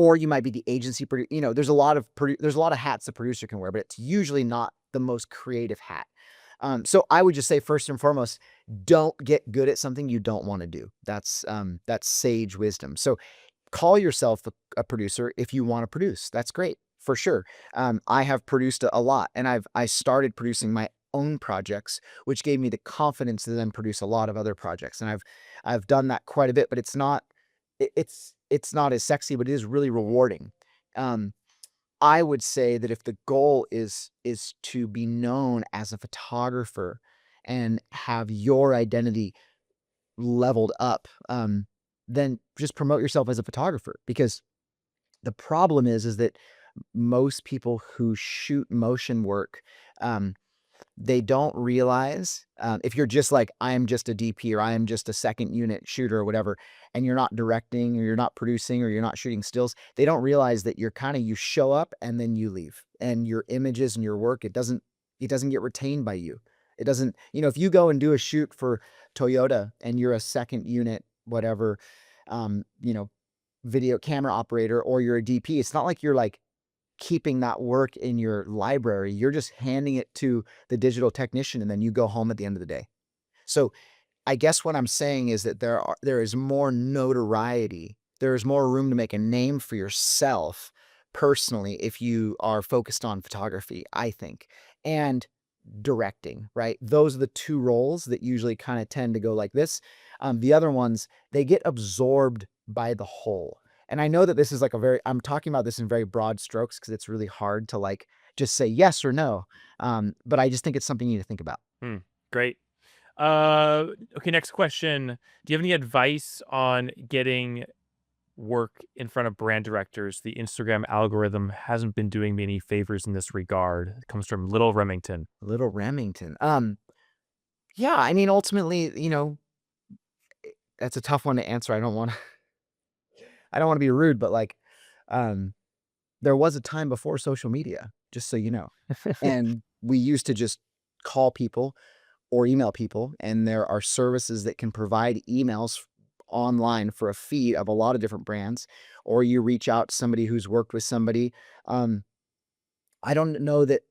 or you might be the agency there's a lot of there's a lot of hats a producer can wear, but it's usually not the most creative hat. So I would just say first and foremost, don't get good at something you don't want to do. That's sage wisdom. So call yourself a producer if you want to produce. That's great for sure. I have produced a lot, and I started producing my own projects, which gave me the confidence to then produce a lot of other projects. And I've done that quite a bit, but it's not as sexy, but it is really rewarding. Um, I would say that if the goal is to be known as a photographer and have your identity leveled up, then just promote yourself as a photographer, because the problem is that most people who shoot motion work, um, they don't realize, if you're just like, "I am just a DP," or "I am just a second unit shooter," or whatever, and you're not directing, or you're not producing, or you're not shooting stills, they don't realize that you show up and then you leave, and your images and your work, it doesn't get retained by you. It doesn't if you go and do a shoot for Toyota and you're a second unit, whatever, um, you know, video camera operator, or you're a DP, it's not like you're, like, keeping that work in your library. You're just handing it to the digital technician, and then you go home at the end of the day. So, I guess what I'm saying is that there is more notoriety. There is more room to make a name for yourself personally if you are focused on photography, I think, and directing, right? Those are the 2 roles that usually kinda tend to go like this. The other ones, they get absorbed by the whole. And I know that this is like I'm talking about this in very broad strokes because it's really hard to, like, just say yes or no. But I just think it's something you need to think about. Hmm, great. Okay, next question. Do you have any advice on getting work in front of brand directors? The Instagram algorithm hasn't been doing me any favors in this regard. It comes from Little Remington. Little Remington. Yeah, I mean, ultimately, that's a tough one to answer. I don't wanna be rude, but, like, um, there was a time before social media, just so you know, and we used to just call people or email people, and there are services that can provide emails online for a fee of a lot of different brands, or you reach out to somebody who's worked with somebody. Um, I don't know that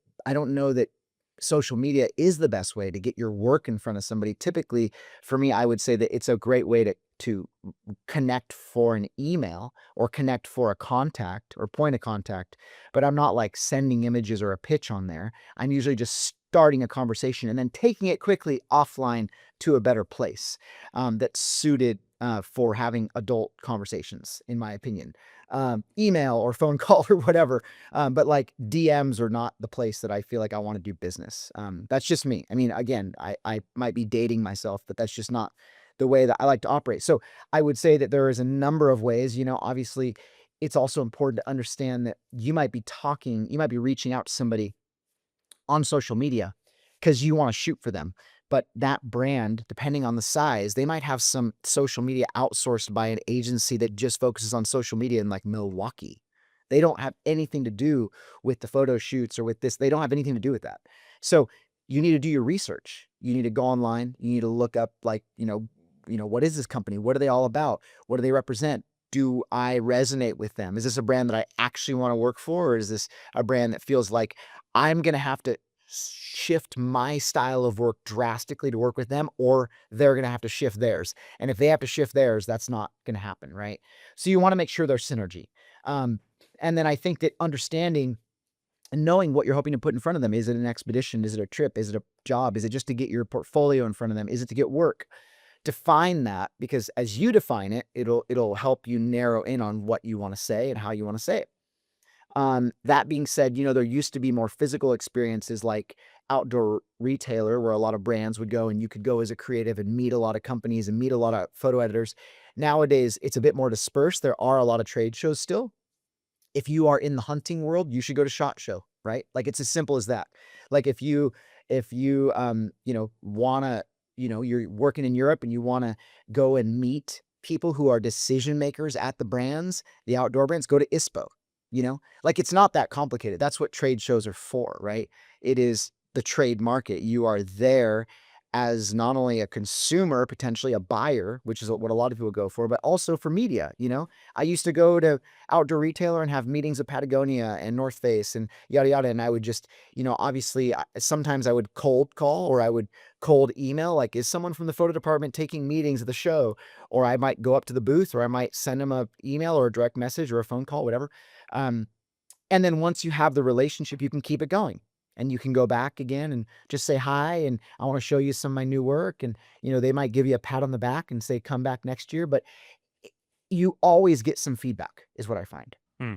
social media is the best way to get your work in front of somebody. Typically, for me, I would say that it's a great way to connect for an email or connect for a contact or point of contact, but I'm not like sending images or a pitch on there. I'm usually just starting a conversation and then taking it quickly offline to a better place, that's suited for having adult conversations, in my opinion. Email or phone call or whatever, but like DMs are not the place that I feel like I want to do business. That's just me. I mean, again, I might be dating myself, but that's just not the way that I like to operate. So I would say that there is a number of ways. Obviously, it's also important to understand that you might be reaching out to somebody on social media because you want to shoot for them. But that brand, depending on the size, they might have some social media outsourced by an agency that just focuses on social media in like Milwaukee. They don't have anything to do with the photo shoots or with this. They don't have anything to do with that. So you need to do your research. You need to go online. You need to look up like, what is this company? What are they all about? What do they represent? Do I resonate with them? Is this a brand that I actually want to work for? Or is this a brand that feels like I'm going to have to shift my style of work drastically to work with them, or they're going to have to shift theirs? And if they have to shift theirs, that's not going to happen, right? So you want to make sure there's synergy. Um, and then I think that understanding and knowing what you're hoping to put in front of them. Is it an expedition? Is it a trip? Is it a job? Is it just to get your portfolio in front of them? Is it to get work? Define that, because as you define it, it'll help you narrow in on what you want to say and how you want to say it. That being said, there used to be more physical experiences like outdoor retailer where a lot of brands would go and you could go as a creative and meet a lot of companies and meet a lot of photo editors. Nowadays, it's a bit more dispersed. There are a lot of trade shows still. If you are in the hunting world, you should go to SHOT Show, right? Like, it's as simple as that. Like, if you wanna, you're working in Europe and you wanna go and meet people who are decision makers at the brands, the outdoor brands, go to ISPO. Like, it's not that complicated. That's what trade shows are for, right? It is the trade market. You are there as not only a consumer, potentially a buyer, which is what a lot of people go for, but also for media. I used to go to outdoor retailer and have meetings with Patagonia and North Face and yada yada, and I would just, obviously, sometimes I would cold call or I would cold email, like, is someone from the photo department taking meetings at the show? Or I might go up to the booth, or I might send them a email or a direct message or a phone call, whatever. Um, and then once you have the relationship, you can keep it going. And you can go back again and just say hi, and I want to show you some of my new work. And they might give you a pat on the back and say, come back next year. But you always get some feedback, is what I find. Hmm.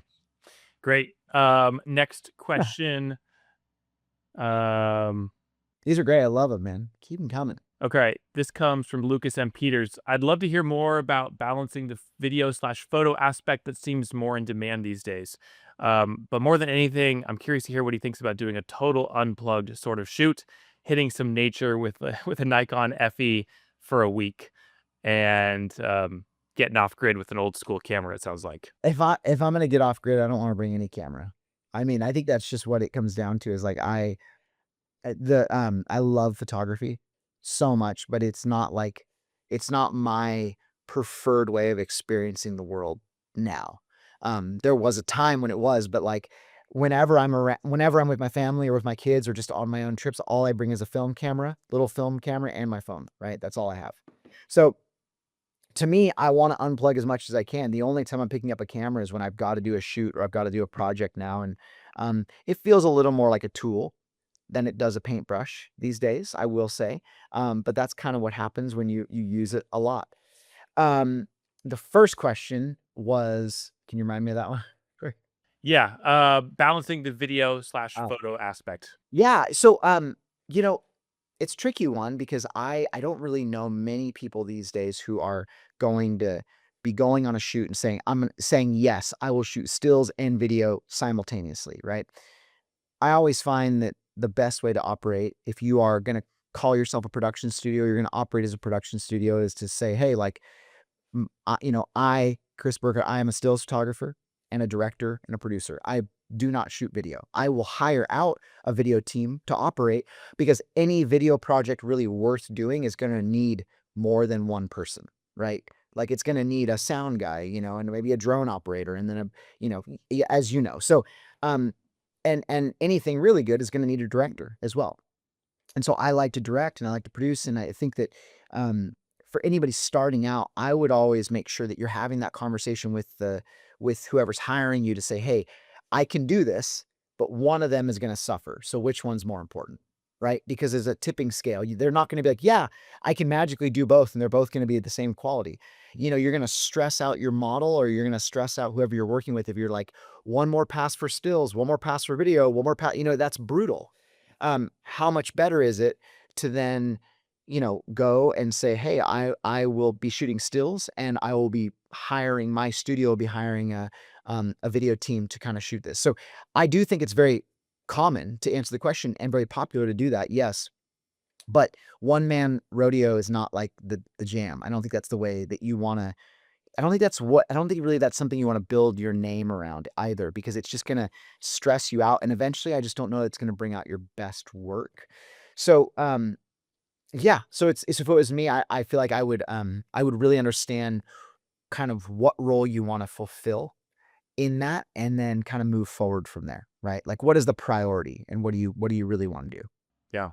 Great. Next question. Um, These are great. I love them, man. Keep them coming. okay, this comes from Lucas M. Peters. I'd love to hear more about balancing the video/photo aspect that seems more in demand these days. But more than anything, I'm curious to hear what he thinks about doing a total unplugged sort of shoot, hitting some nature with with a Nikon FE for a week, and getting off grid with an old school camera. It sounds like. If I'm gonna get off grid, I don't want to bring any camera. I mean, I think that's just what it comes down to. Is like I love photography so much, but it's not my preferred way of experiencing the world now. There was a time when it was, but like whenever I'm with my family or with my kids or just on my own trips, all I bring is a film camera, little film camera, and my phone, right? That's all I have. So to me, I want to unplug as much as I can. The only time I'm picking up a camera is when I've got to do a shoot or I've got to do a project now. And it feels a little more like a tool than it does a paintbrush these days, I will say. But that's kind of what happens when you use it a lot. Um, the first question was, can you remind me of that one? Sure. Yeah, balancing the video slash Oh, photo aspect. yeah. So, you know, it's a tricky one because I don't really know many people these days who are going to be going on a shoot and saying yes, I will shoot stills and video simultaneously, right? I always find that the best way to operate, if you are going to call yourself a production studio, you're going to operate as a production studio, is to say, hey, like, Chris Burkard, I am a stills photographer and a director and a producer. I do not shoot video. I will hire out a video team to operate because any video project really worth doing is going to need more than one person, right? Like it's going to need a sound guy, and maybe a drone operator, and then as you know. So, um, and anything really good is going to need a director as well. And so I like to direct and I like to produce, and I think that, for anybody starting out, I would always make sure that you're having that conversation with whoever's hiring you to say, "Hey, I can do this, but one of them is gonna suffer. So which one's more important?" Right? Because there's a tipping scale. They're not gonna be like, "Yeah, I can magically do both, and they're both gonna be the same quality." You're gonna stress out your model, or you're gonna stress out whoever you're working with if you're like, "One more pass for stills, one more pass for video, one more pass," that's brutal. How much better is it to then, go and say, "Hey, I will be shooting stills, and I will be hiring my studio will be hiring a video team to kind of shoot this." So I do think it's very common to answer the question and very popular to do that. Yes. But one man rodeo is not like the jam. I don't think that's the way that you want to I don't think really that's something you wanna build your name around either, because it's just gonna stress you out, and eventually I just don't know it's gonna bring out your best work. So, yeah, so it's if it was me, I feel like I would really understand kind of what role you wanna fulfill in that, and then kinda move forward from there, right? Like, what is the priority, and what do you really wanna do? Yeah.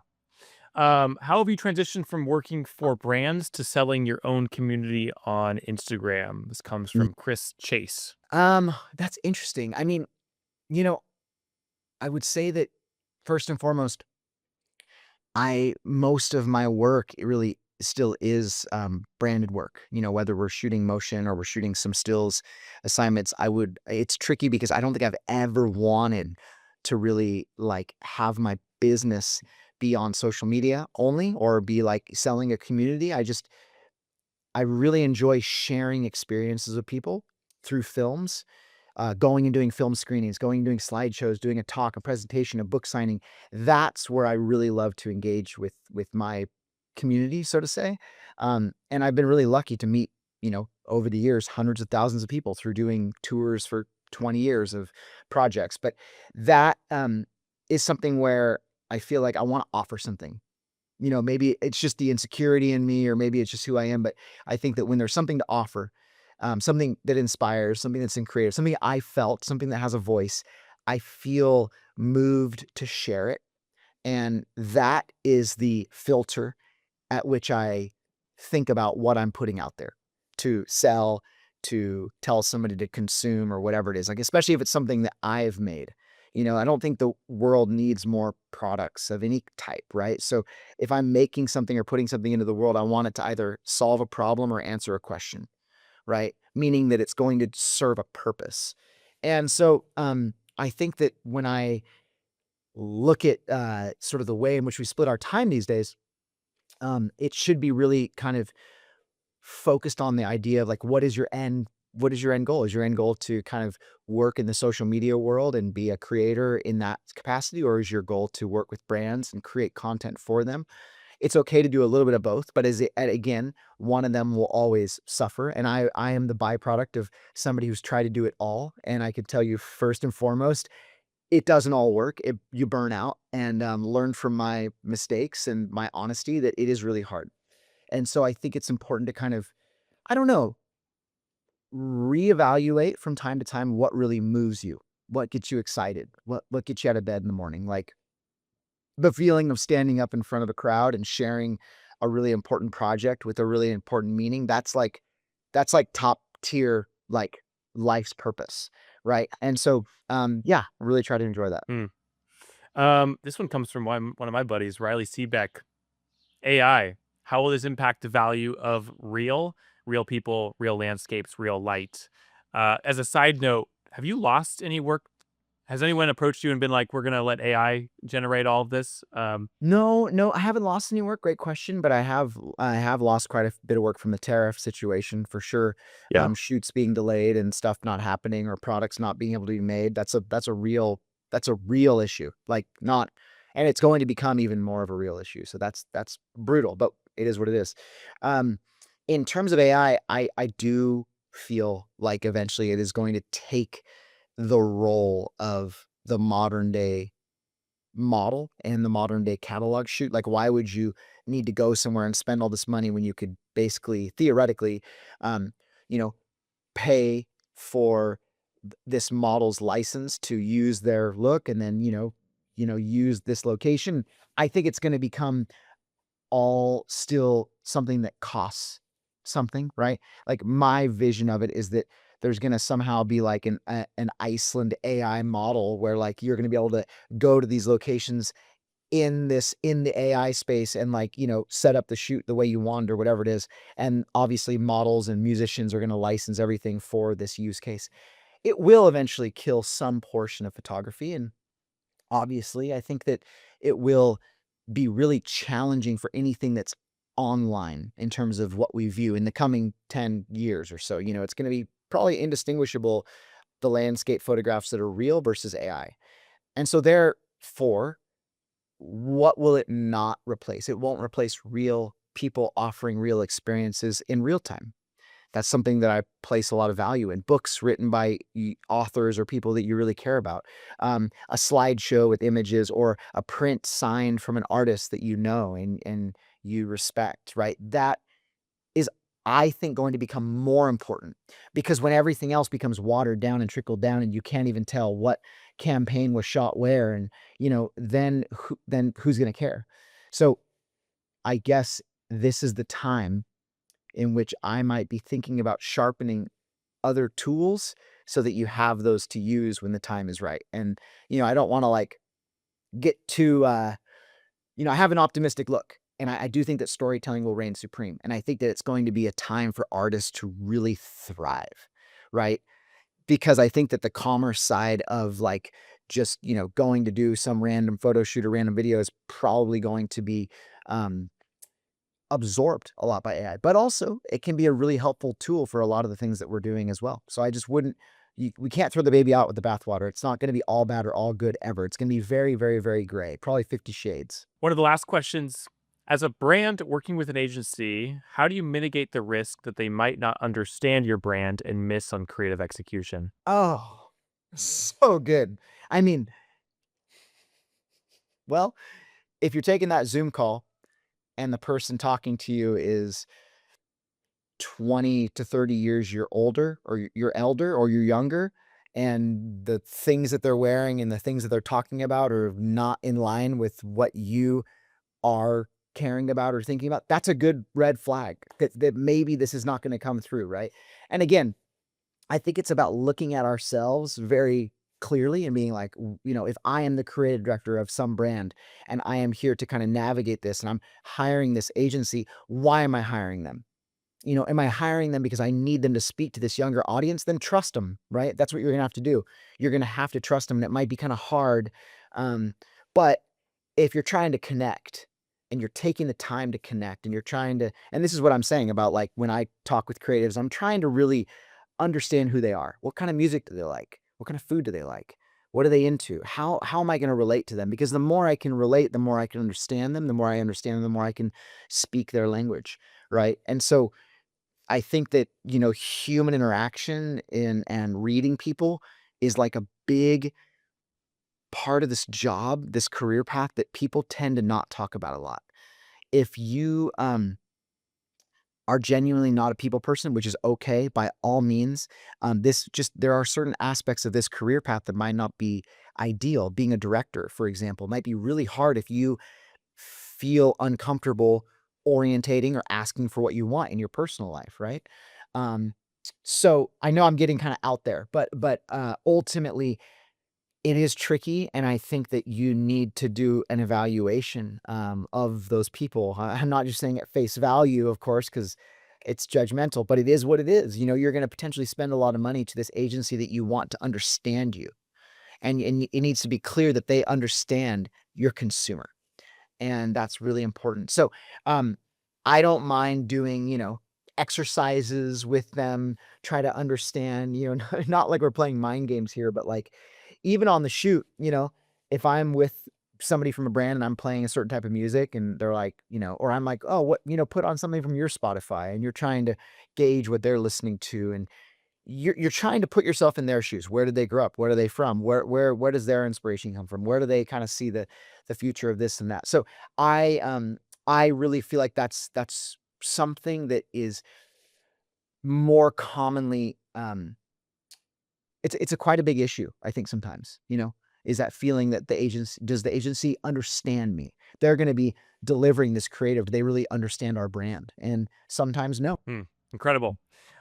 How have you transitioned from working for brands to selling your own community on Instagram? This comes Mm, from Chris Chase. that's interesting. I mean, you know, I would say that first and foremost, I most of my work, it really still is, branded work, whether we're shooting motion or we're shooting some stills assignments. It's tricky because I don't think I've ever wanted to really, like, have my business be on social media only or be, like, selling a community. I really enjoy sharing experiences with people through films, going and doing film screenings, going and doing slideshows, doing a talk, a presentation, a book signing. That's where I really love to engage with my community, so to say. And I've been really lucky to meet, over the years, hundreds of thousands of people through doing tours for 20 years of projects. But that is something where I feel like I want to offer something. maybe it's just the insecurity in me, or maybe it's just who I am. But I think that when there's something to offer, something that inspires, something that's in creative, something I felt, something that has a voice, I feel moved to share it. And that is the filter at which I think about what I'm putting out there to sell, to tell somebody to consume, or whatever it is. Like, especially if it's something that I've made. I don't think the world needs more products of any type, right? So if I'm making something or putting something into the world, I want it to either solve a problem or answer a question, right? Meaning that it's going to serve a purpose. And so I think that when I look at sort of the way in which we split our time these days, it should be really kind of focused on the idea of like, what is your end goal? Is your end goal to kind of work in the social media world and be a creator in that capacity? Or is your goal to work with brands and create content for them? It's okay to do a little bit of both, but again, one of them will always suffer. And I am the byproduct of somebody who's tried to do it all. And I could tell you first and foremost, it doesn't all work. You burn out, and learn from my mistakes and my honesty that it is really hard. And so I think it's important to kind of, I don't know, reevaluate from time to time what really moves you, what gets you excited, what gets you out of bed in the morning. Like the feeling of standing up in front of a crowd and sharing a really important project with a really important meaning. That's like top tier, like life's purpose, right? And so yeah, really try to enjoy that. Hmm. This one comes from one of my buddies, Riley Seebeck. AI, how will this impact the value of real people, real landscapes, real light? As a side note, have you lost any work? Has anyone approached you and been like, "We're gonna let AI generate all of this"? No, no, I haven't lost any work. Great question, but I have lost quite a bit of work from the tariff situation for sure. Yeah. Shoots being delayed and stuff not happening, or products not being able to be made. That's a real issue. Like, not, and it's going to become even more of a real issue. So that's brutal, but it is what it is. Um, in terms of AI, I do feel like eventually it is going to take the role of the modern day model and the modern day catalog shoot. Like, why would you need to go somewhere and spend all this money when you could basically, theoretically, um, you know, pay for this model's license to use their look, and then, use this location. I think it's going to become all still something that costs something, right? Like, my vision of it is that there's gonna somehow be like an Iceland AI model where, like, you're gonna be able to go to these locations in the AI space and, like, set up the shoot the way you want, or whatever it is. And obviously models and musicians are gonna license everything for this use case. It will eventually kill some portion of photography, and obviously I think that it will be really challenging for anything that's online in terms of what we view in the coming 10 years or so. It's going to be probably indistinguishable, the landscape photographs that are real versus AI. And so, therefore, what will it not replace? It won't replace real people offering real experiences in real time. That's something that I place a lot of value in. Books written by authors or people that you really care about. A slideshow with images, or a print signed from an artist that you know and you respect, right? That is, I think, going to become more important, because when everything else becomes watered down and trickled down, and you can't even tell what campaign was shot where, and then who's going to care? So I guess this is the time in which I might be thinking about sharpening other tools so that you have those to use when the time is right. And, I don't want to, like, get too, I have an optimistic look, and I do think that storytelling will reign supreme. And I think that it's going to be a time for artists to really thrive, right? Because I think that the commerce side of, like, just, going to do some random photo shoot or random video is probably going to be, um, absorbed a lot by AI, but also it can be a really helpful tool for a lot of the things that we're doing as well. So I just wouldn't, we can't throw the baby out with the bathwater. It's not going to be all bad or all good ever. It's going to be very, very, very gray, probably 50 shades. One of the last questions, as a brand working with an agency, how do you mitigate the risk that they might not understand your brand and miss on creative execution? Oh, so good. I mean, well, if you're taking that Zoom call, and the person talking to you is 20 to 30 years you're older or you're elder or you're younger, and the things that they're wearing and the things that they're talking about are not in line with what you are caring about or thinking about, that's a good red flag that maybe this is not gonna come through, right? And again, I think it's about looking at ourselves very clearly and being like, if I am the creative director of some brand and I am here to kind of navigate this and I'm hiring this agency, why am I hiring them? Am I hiring them because I need them to speak to this younger audience? Then trust them, right? That's what you're gonna have to do. You're gonna have to trust them. And it might be kind of hard. Um, but if you're trying to connect and you're taking the time to connect and you're trying to, and this is what I'm saying about like when I talk with creatives, I'm trying to really understand who they are. What kind of music do they like? What kind of food do they like? What are they into? How am I going to relate to them? Because the more I can relate, the more I can understand them. The more I understand them, the more I can speak their language, right? And so I think that human interaction in and reading people is like a big part of this job, this career path that people tend to not talk about a lot. If you are genuinely not a people person, which is okay by all means. There are certain aspects of this career path that might not be ideal. Being a director, for example, might be really hard if you feel uncomfortable orientating or asking for what you want in your personal life, right? Um, so I know I'm getting kind of out there, but ultimately it is tricky, and I think that you need to do an evaluation, of those people. I'm not just saying at face value, of course, because it's judgmental, but it is what it is. You're gonna potentially spend a lot of money to this agency that you want to understand you, and it needs to be clear that they understand your consumer, and that's really important. So, um, I don't mind doing, exercises with them, try to understand, not like we're playing mind games here, but like even on the shoot, if I'm with somebody from a brand and I'm playing a certain type of music and they're like, or I'm like, oh, what, put on something from your Spotify and you're trying to gauge what they're listening to. And you're trying to put yourself in their shoes. Where did they grow up? Where are they from? Where does their inspiration come from? Where do they kind of see the future of this and that? So I really feel like that's something that is more commonly it's a quite a big issue, I think sometimes, is that feeling that the agency understand me? They're gonna be delivering this creative. Do they really understand our brand? And sometimes no. Hmm, incredible.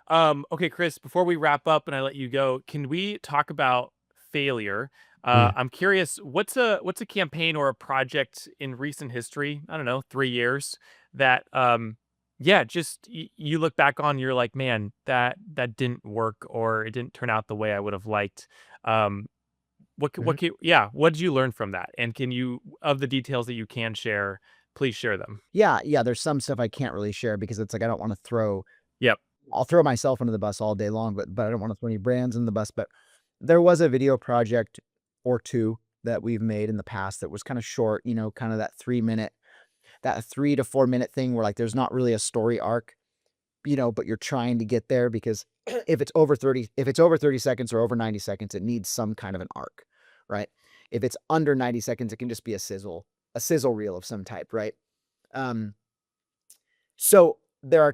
Okay, Chris, before we wrap up and I let you go, can we talk about failure? Yeah. I'm curious, what's a campaign or a project in recent history, I don't know, 3 years that yeah, just you look back on, you're like, man, that didn't work or it didn't turn out the way I would have liked. Um, Mhm. yeah, what did you learn from that? And can you, of the details that you can share, please share them. Yeah, yeah, there's some stuff I can't really share because it's like I don't wanna throw Yep. I'll throw myself under the bus all day long, but I don't wanna throw any brands in the bus, but there was a video project or 2 that we've made in the past that was kinda short, kinda that 3 to 4 minute thing where, like, there's not really a story arc, but you're trying to get there because if it's over 30 seconds or over 90 seconds, it needs some kind of an arc, right? If it's under 90 seconds, it can just be a sizzle reel of some type, right? Um, so there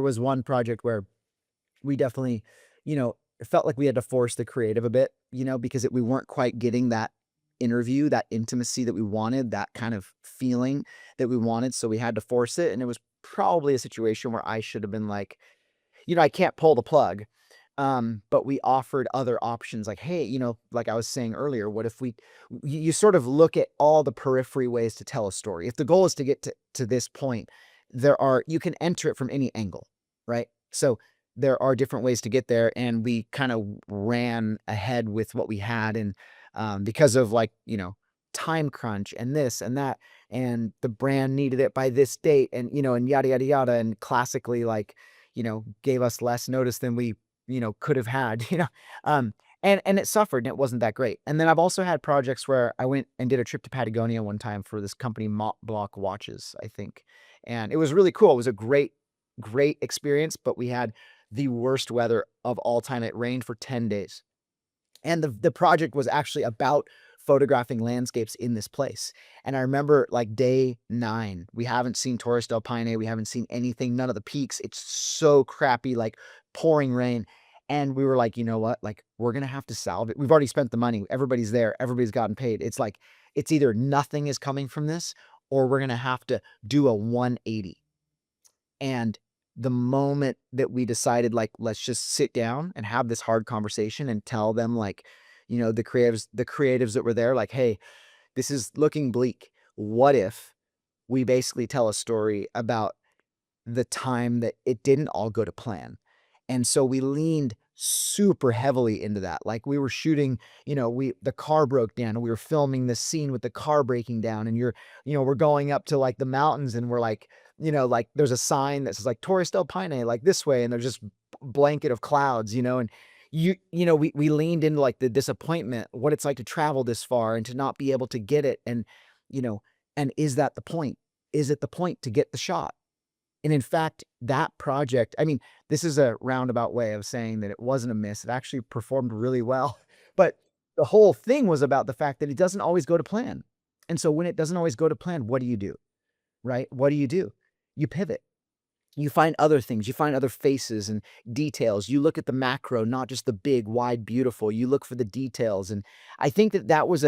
was one project where we definitely, it felt like we had to force the creative a bit, because we weren't quite getting that interview, that intimacy that we wanted, that kind of feeling that we wanted. So we had to force it. And it was probably a situation where I should have been like, I can't pull the plug. But we offered other options like, hey, like I was saying earlier, what if you sort of look at all the periphery ways to tell a story. If the goal is to get to this point, you can enter it from any angle, right? So there are different ways to get there. And we kind of ran ahead with what we had. And because of like, time crunch and this and that, and the brand needed it by this date and, and yada, yada, yada. And classically, like, gave us less notice than we could have had, um, and it suffered and it wasn't that great. And then I've also had projects where I went and did a trip to Patagonia one time for this company, Mont Blanc Watches, I think. And it was really cool. It was a great, great experience, but we had the worst weather of all time. It rained for 10 days. And the project was actually about photographing landscapes in this place. And I remember like day 9, we haven't seen Torres del Paine, we haven't seen anything, none of the peaks. It's so crappy, like pouring rain. And we were like, you know what? Like, we're gonna have to salve it. We've already spent the money. Everybody's there. Everybody's gotten paid. It's like it's either nothing is coming from this, or we're gonna have to do a 180. And the moment that we decided, like, let's just sit down and have this hard conversation and tell them, like, the creatives that were there, like, hey, this is looking bleak. What if we basically tell a story about the time that it didn't all go to plan? And so we leaned super heavily into that. Like we were shooting, the car broke down and we were filming this scene with the car breaking down. And we're going up to like the mountains and we're like, like there's a sign that says like Torres del Paine, like this way. And there's just blanket of clouds, and we leaned into like the disappointment, what it's like to travel this far and to not be able to get it. And, and is that the point? Is it the point to get the shot? And in fact, that project, I mean, this is a roundabout way of saying that it wasn't a miss. It actually performed really well. But the whole thing was about the fact that it doesn't always go to plan. And so when it doesn't always go to plan, what do you do? Right? What do? You pivot. You find other things. You find other faces and details. You look at the macro, not just the big, wide, beautiful. You look for the details. And I think that was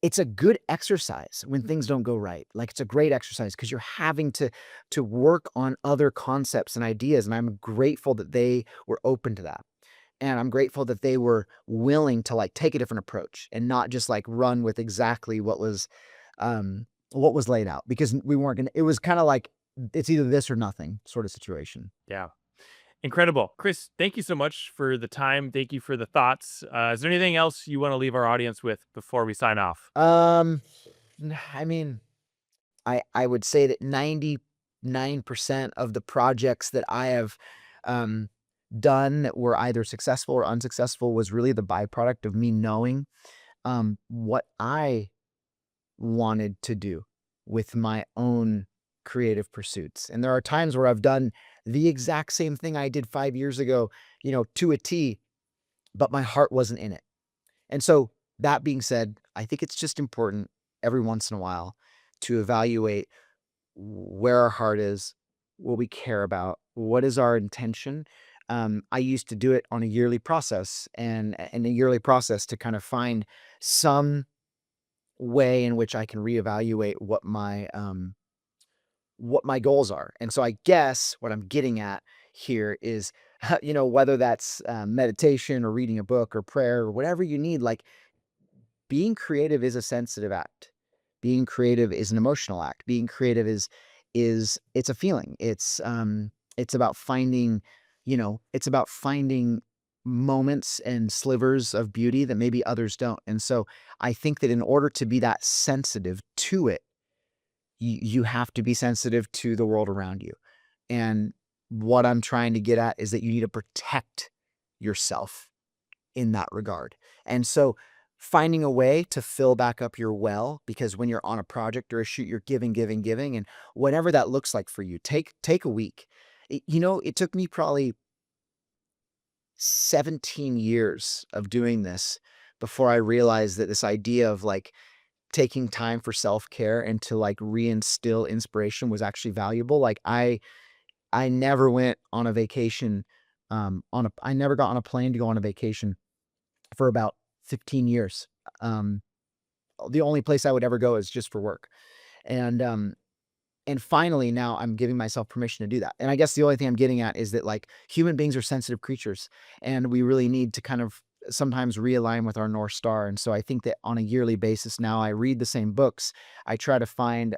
it's a good exercise when things don't go right. Like it's a great exercise because you're having to work on other concepts and ideas. And I'm grateful that they were open to that. And I'm grateful that they were willing to like take a different approach and not just like run with exactly what was laid out, because we weren't gonna, it was kind of like it's either this or nothing sort of situation. Yeah. Incredible. Chris, thank you so much for the time. Thank you for the thoughts. Is there anything else you want to leave our audience with before we sign off? I mean, I would say that 99% of the projects that I have done that were either successful or unsuccessful was really the byproduct of me knowing what I wanted to do with my own creative pursuits. And there are times where I've done the exact same thing I did 5 years ago, to a T, but my heart wasn't in it. And so that being said, I think it's just important every once in a while to evaluate where our heart is, what we care about, what is our intention. I used to do it on a yearly process, and in a yearly process to kind of find some way in which I can reevaluate what my goals are. And so I guess what I'm getting at here is, whether that's meditation or reading a book or prayer or whatever you need, like being creative is a sensitive act. Being creative is an emotional act. Being creative is it's a feeling. It's about finding, it's about finding moments and slivers of beauty that maybe others don't. And so I think that in order to be that sensitive to it, you have to be sensitive to the world around you. And what I'm trying to get at is that you need to protect yourself in that regard. And so finding a way to fill back up your well, because when you're on a project or a shoot, you're giving, giving, giving, and whatever that looks like for you, take a week. It took me probably 17 years of doing this before I realized that this idea of like taking time for self-care and to like reinstill inspiration was actually valuable. Like I never went on a vacation I never got on a plane to go on a vacation for about 15 years. The only place I would ever go is just for work. And and finally now I'm giving myself permission to do that. And I guess the only thing I'm getting at is that like human beings are sensitive creatures, and we really need to kind of sometimes realign with our North Star. And so I think that on a yearly basis now, I read the same books. I try to find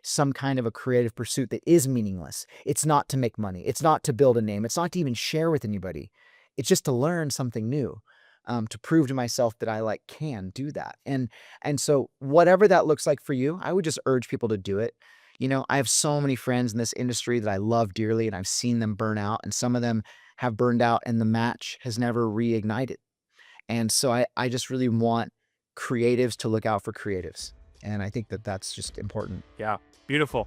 some kind of a creative pursuit that is meaningless. It's not to make money. It's not to build a name. It's not to even share with anybody. It's just to learn something new, to prove to myself that I like can do that. And so whatever that looks like for you, I would just urge people to do it. I have so many friends in this industry that I love dearly, and I've seen them burn out, and some of them have burned out and the match has never reignited. And so I just really want creatives to look out for creatives. And I think that that's just important. Yeah. Beautiful.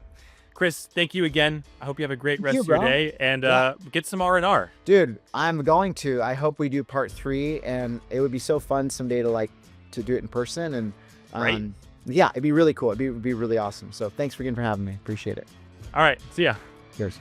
Chris, thank you again. I hope you have a great Thank rest you, of your bro. day, and Yeah. get some R&R. Dude, I'm going to. I hope we do part 3, and it would be so fun someday to like to do it in person. And Right. yeah, it'd be really cool. It'd be really awesome. So thanks again for having me. Appreciate it. All right. See ya. Cheers.